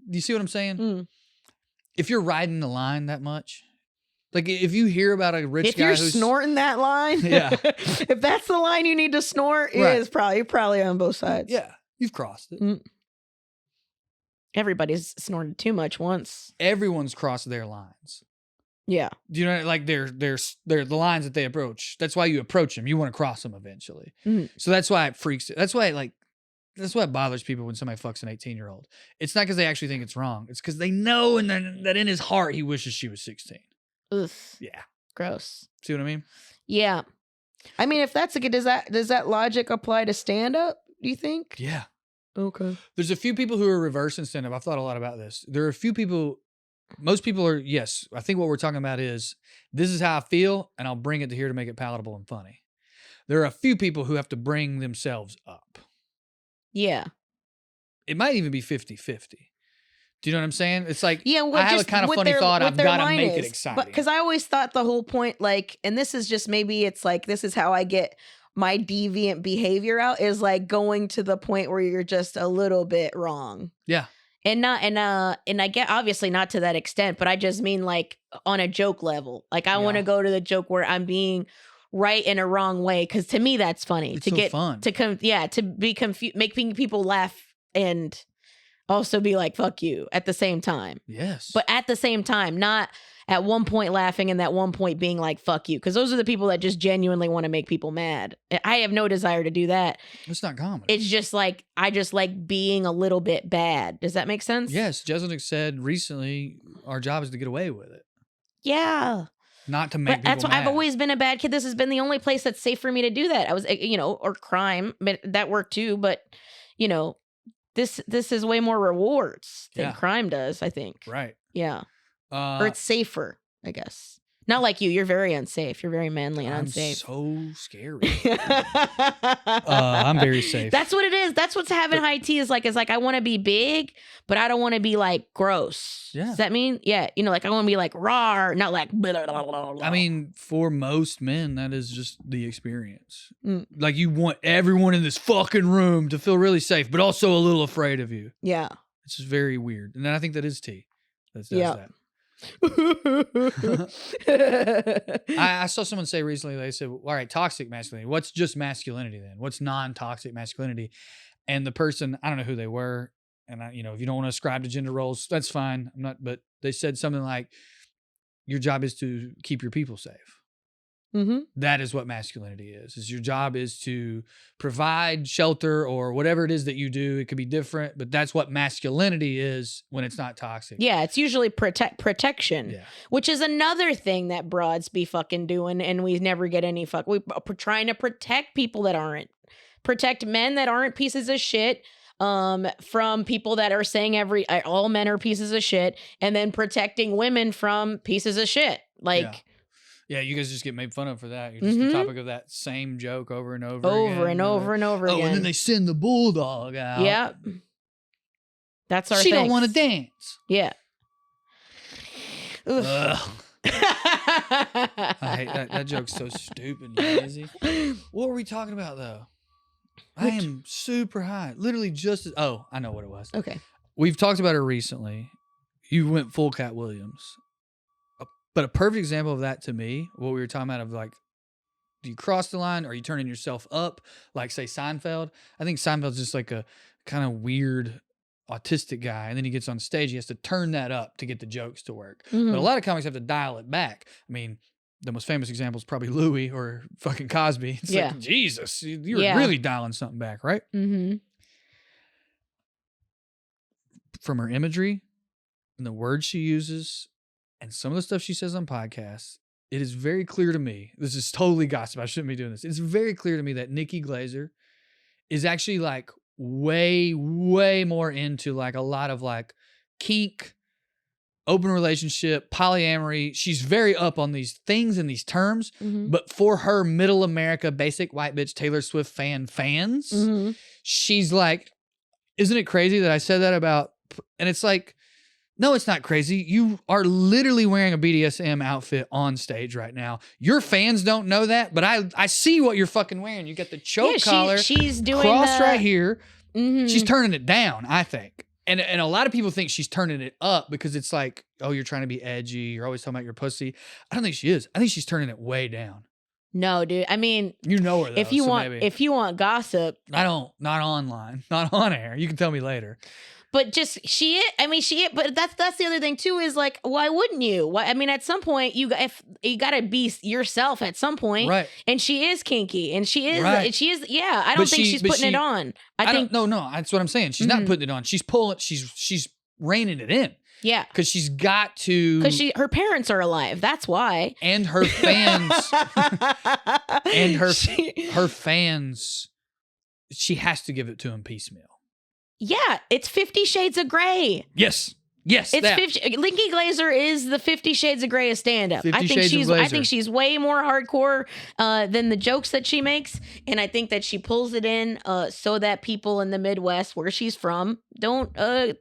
you see what I'm saying? Mm. If you're riding the line that much, like if you hear about a rich guy who's... If you're snorting that line, yeah. If that's the line you need to snort, it is probably on both sides. Yeah, you've crossed it. Mm. Everybody's snorted too much once. Everyone's crossed their lines. Yeah. Do you know, like they're the lines that they approach. That's why you approach them. You want to cross them eventually. Mm. So that's why it freaks. That's why like that's what bothers people when somebody fucks an 18-year-old. It's not because they actually think it's wrong. It's because they know that in his heart he wishes she was 16. Oof. Yeah. Gross. See what I mean? Yeah. I mean, if that's does that logic apply to stand up, do you think? Yeah. Okay. There's a few people who are reversing stand up. I've thought a lot about this. There are a few people, most people are, yes. I think what we're talking about is this is how I feel, and I'll bring it to here to make it palatable and funny. There are a few people who have to bring themselves up. Yeah. It might even be 50-50. Do you know what I'm saying? It's like, yeah, I have a kind of funny thought. I've got to make it exciting. But because I always thought the whole point, like, and this is just maybe it's like, this is how I get my deviant behavior out, is like going to the point where you're just a little bit wrong. Yeah. And I get obviously not to that extent, but I just mean like on a joke level. Like I want to go to the joke where I'm being right in a wrong way, because to me that's funny. It's to so get fun. To be confused, making people laugh and also be like fuck you at the same time. Yes. But at the same time, not at one point laughing and that one point being like fuck you, because those are the people that just genuinely want to make people mad. I have no desire to do that. It's not comedy. It's just like I just like being a little bit bad. Does that make sense? Yes. Jeselnik said recently, our job is to get away with it. Yeah. Not to make people that's why mad. I've always been a bad kid. This has been the only place that's safe for me to do that. I was, or crime, but that worked too. But, this is way more rewards than crime does, I think. Right. Yeah. Or it's safer, I guess. Not like you. You're very unsafe. You're very manly and unsafe. I'm so scary. I'm very safe. That's what it is. That's what's having high tea is like I want to be big, but I don't want to be like gross. Yeah. Does that mean? Yeah. Like I want to be like raw, not like blah, blah, blah, blah. I mean, for most men, that is just the experience. Like you want everyone in this fucking room to feel really safe, but also a little afraid of you. Yeah. It's just very weird. And then I think that is tea. That does that. I saw someone say recently, they said, all right, toxic masculinity. What's just masculinity then? What's non-toxic masculinity? And the person, I don't know who they were. And if you don't want to ascribe to gender roles, that's fine. But they said something like, your job is to keep your people safe. Mm-hmm. That is what masculinity is your job is to provide shelter or whatever it is that you do. It could be different, but that's what masculinity is when it's not toxic. Yeah, it's usually protection, which is another thing that broads be fucking doing, and we never get any fuck. We're trying to protect people that aren't. Protect men that aren't pieces of shit from people that are saying all men are pieces of shit, and then protecting women from pieces of shit. Like... Yeah, you guys just get made fun of for that. You're just the topic of that same joke over and over again. Over and over again. Oh, and then they send the bulldog out. Yeah. That's our thing. She don't want to dance. Yeah. Ugh. I hate that joke's so stupid and lazy. What were we talking about, though? I am super high. Literally just... I know what it was. Okay. We've talked about her recently. You went full Cat Williams. But a perfect example of that to me, what we were talking about of like, do you cross the line or are you turning yourself up? Like say Seinfeld. I think Seinfeld's just like a kind of weird autistic guy. And then he gets on stage. He has to turn that up to get the jokes to work. Mm-hmm. But a lot of comics have to dial it back. I mean, the most famous example is probably Louis or fucking Cosby. It's like, Jesus, you're really dialing something back, right? Mm-hmm. From her imagery and the words she uses, and some of the stuff she says on podcasts, it is very clear to me. This is totally gossip. I shouldn't be doing this. It's very clear to me that Nikki Glaser is actually like way, way more into like a lot of like kink, open relationship, polyamory. She's very up on these things and these terms. Mm-hmm. But for her middle America, basic white bitch Taylor Swift fans, mm-hmm. she's like, isn't it crazy that I said that about? And it's like, no, it's not crazy. You are literally wearing a BDSM outfit on stage right now. Your fans don't know that, but I see what you're fucking wearing. You got the choke collar. She's doing crossed right here. Mm-hmm. She's turning it down, I think. And a lot of people think she's turning it up because it's like, oh, you're trying to be edgy. You're always talking about your pussy. I don't think she is. I think she's turning it way down. No, dude. I mean, you know her though. If you want gossip, I don't. Not online. Not on air. You can tell me later. but just but that's the other thing too, is like, why wouldn't you? Why, I mean, at some point you gotta be yourself at some point. Right. And she is kinky, and she is, Right. yeah. I don't think she's putting it on. I think, no, that's what I'm saying. She's not putting it on. She's pulling, she's reining it in. yeah. Because she's got to. Because her parents are alive. That's why. And her fans. and her fans, she has to give it to him piecemeal. Yeah, it's 50 Shades of Grey. Yes. Yes. It's 50. Linky Glazer is the 50 Shades of Grey of stand-up. I think she's way more hardcore than the jokes that she makes, and I think that she pulls it in so that people in the Midwest, where she's from, don't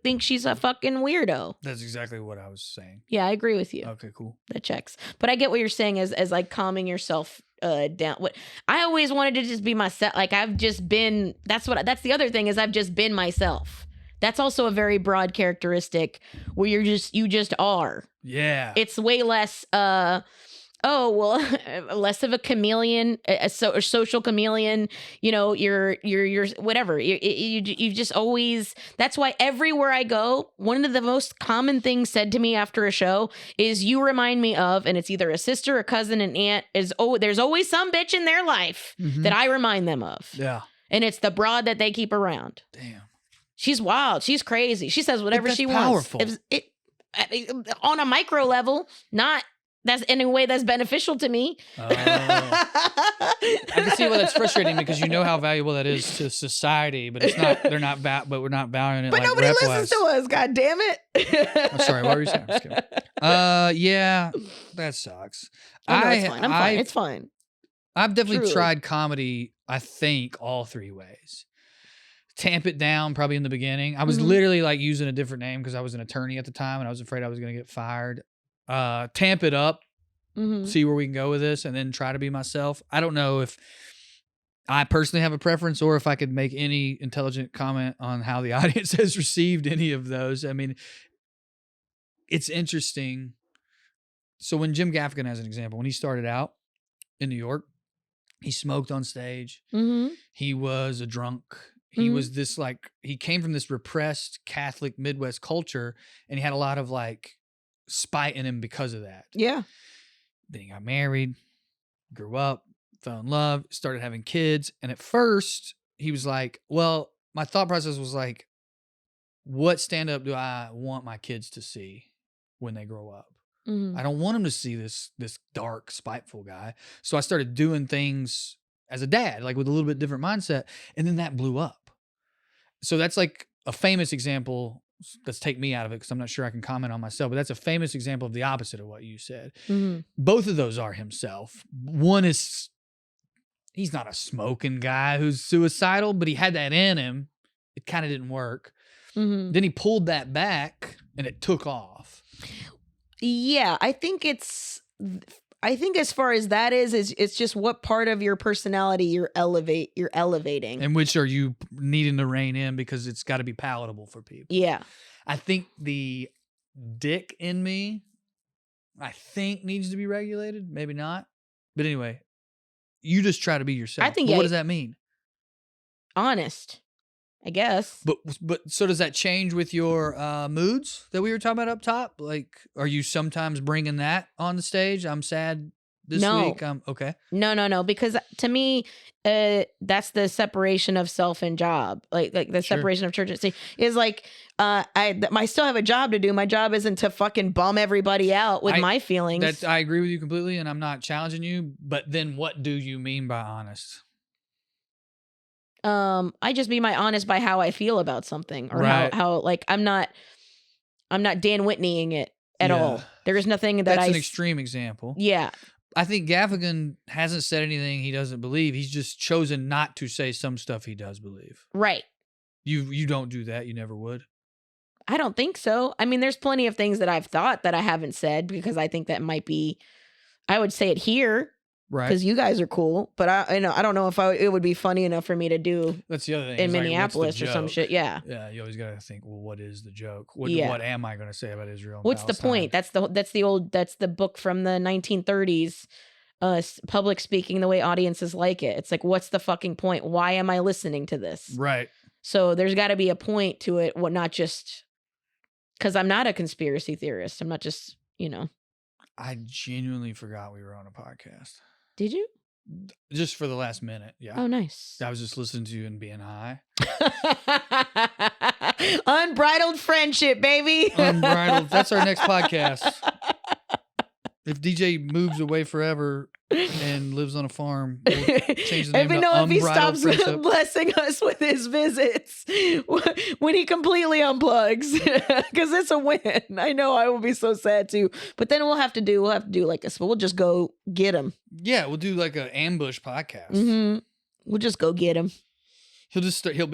think she's a fucking weirdo. That's exactly what I was saying. Yeah, I agree with you. Okay, cool. That checks. But I get what you're saying as like calming yourself down. What I always wanted to just be myself. Like I've just been. That's the other thing, is I've just been myself. That's also a very broad characteristic where you just are. Yeah. It's way less less of a chameleon, a social chameleon, you know, you're whatever. You just always, that's why everywhere I go, one of the most common things said to me after a show is, you remind me of, and it's either a sister, a cousin, an aunt, there's always some bitch in their life that I remind them of. Yeah. And it's the broad that they keep around. Damn. She's wild. She's crazy. She says whatever she wants. On a micro level, that's in a way that's beneficial to me. Oh. I can see why that's frustrating, because you know how valuable that is to society, but it's not. But we're not valuing it. But like nobody listens to us. God damn it! I'm sorry. What were you saying? I'm just kidding. Yeah, that sucks. Oh, no, it's fine. I'm fine. It's fine. I've definitely tried comedy, I think, all three ways. Tamp it down probably in the beginning. I was literally like using a different name because I was an attorney at the time and I was afraid I was going to get fired. Tamp it up, see where we can go with this, and then try to be myself. I don't know if I personally have a preference or if I could make any intelligent comment on how the audience has received any of those. I mean, it's interesting. So when Jim Gaffigan, as an example, when he started out in New York, he smoked on stage. He was a drunk. He was this he came from this repressed Catholic Midwest culture, and he had a lot of spite in him because of that. Yeah. Then he got married, grew up, fell in love, started having kids. And at first he was like, well, my thought process was like, what stand-up do I want my kids to see when they grow up? I don't want them to see this dark, spiteful guy. So I started doing things as a dad, with a little bit different mindset. And then that blew up. So that's a famous example. Let's take me out of it because I'm not sure I can comment on myself, but that's a famous example of the opposite of what you said. Both of those are himself. One is, he's not a smoking guy who's suicidal, but he had that in him. It kind of didn't work. Then he pulled that back and it took off. Yeah, I think as far as that is it's just what part of your personality you're elevating. And which are you needing to rein in because it's got to be palatable for people. Yeah. I think the dick in me, needs to be regulated. Maybe not. But anyway, you just try to be yourself. I think. What does that mean? Honest, I guess. But so does that change with your moods that we were talking about up top? Are you sometimes bringing that on the stage? I'm sad this week. Okay. No. Because to me, that's the separation of self and job. The separation of church and state is I still have a job to do. My job isn't to fucking bum everybody out with my feelings. I agree with you completely, and I'm not challenging you. But then, what do you mean by honest? I just be my honest by how I feel about something, or how I'm not Dan Whitneying it at all. There is nothing that That's an extreme example. Yeah. I think Gaffigan hasn't said anything he doesn't believe. He's just chosen not to say some stuff he does believe. Right. You don't do that. You never would. I don't think so. I mean, there's plenty of things that I've thought that I haven't said because I think that might be, I would say it here. Right. Because you guys are cool, but I don't know if it would be funny enough for me to do. That's the other thing. In Minneapolis or some shit. Yeah. Yeah. You always got to think, well, what is the joke? What am I going to say about Israel? And What's Palestine? The point? That's the book from the 1930s. Public speaking the way audiences like it. It's what's the fucking point? Why am I listening to this? Right. So there's got to be a point to it. What, not just because I'm not a conspiracy theorist. I'm not just, I genuinely forgot we were on a podcast. Did you? Just for the last minute. Yeah. Oh, nice. I was just listening to you and being high. Unbridled friendship, baby. Unbridled. That's our next podcast. If DJ moves away forever and lives on a farm, we'll change the name Let me to know if he Unbridled stops Friendship. blessing us with his visits when he completely unplugs, because it's a win. I know I will be so sad too, but then we'll have to do like this. We'll just go get him. Yeah, we'll do like an ambush podcast. Mm-hmm. We'll just go get him.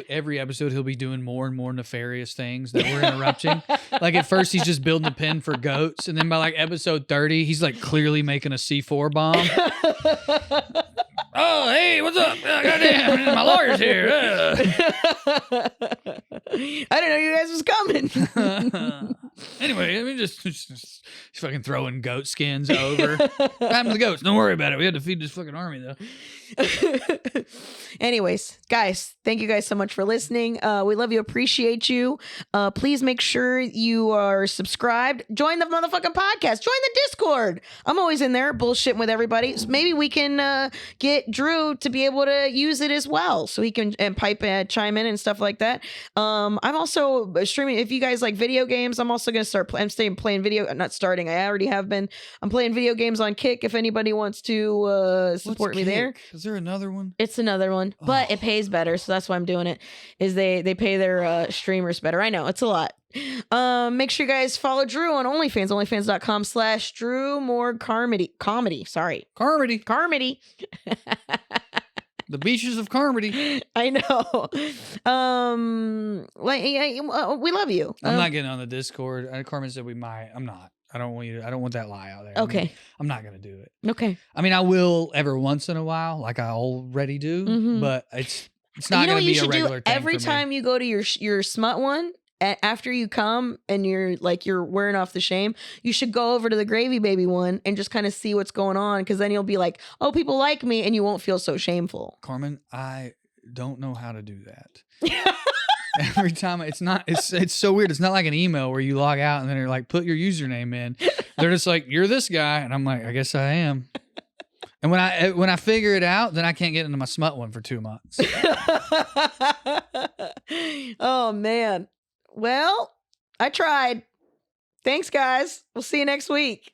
Every episode he'll be doing more and more nefarious things that we're interrupting. Like at first he's just building a pen for goats, and then by like episode 30 he's like clearly making a C4 bomb. Oh, hey, what's up? Goddamn, my lawyer's here. I didn't know you guys was coming. Anyway, I mean, just fucking throwing goat skins over. What happened to the goats? Don't worry about it. We had to feed this fucking army, though. Anyways, guys, thank you guys so much for listening. We love you, appreciate you. Please make sure you are subscribed. Join the motherfucking podcast. Join the Discord. I'm always in there bullshitting with everybody. So maybe we can get Drew to be able to use it as well, so he can chime in and stuff like that. I'm also streaming. If you guys like video games, I'm also going to start. I'm playing video. Not starting. I already have been. I'm playing video games on Kick. If anybody wants to support me there. Is there another one? It's another one, but it pays better, so that's why I'm doing it. Is they pay their streamers better. I know it's a lot. Make sure you guys follow Drew on OnlyFans, onlyfans.com/Drew More Comedy. Sorry, Carmody. The beaches of Carmody. I know. We love you. I'm not getting on the Discord. Carmen said we might. I'm not. I don't want that lie out there. Okay. I'm not gonna do it. Okay. I mean, I will every once in a while, like I already do, but it's not gonna be a regular thing every for me. time you go to your smut one. After you come and you're wearing off the shame, you should go over to the Gravy Baby one and just kind of see what's going on, because then you'll be like, oh, people like me, and you won't feel so shameful. Carmen, I don't know how to do that. Every time it's so weird. It's not like an email where you log out and then you're like, put your username in. They're just like, you're this guy, and I'm like, I guess I am. And when I figure it out, then I can't get into my smut one for 2 months. Oh man. Well, I tried. Thanks, guys. We'll see you next week.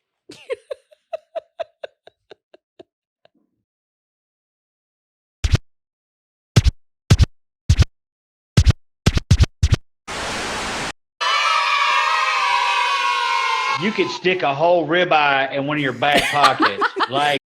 You could stick a whole ribeye in one of your back pockets. Like,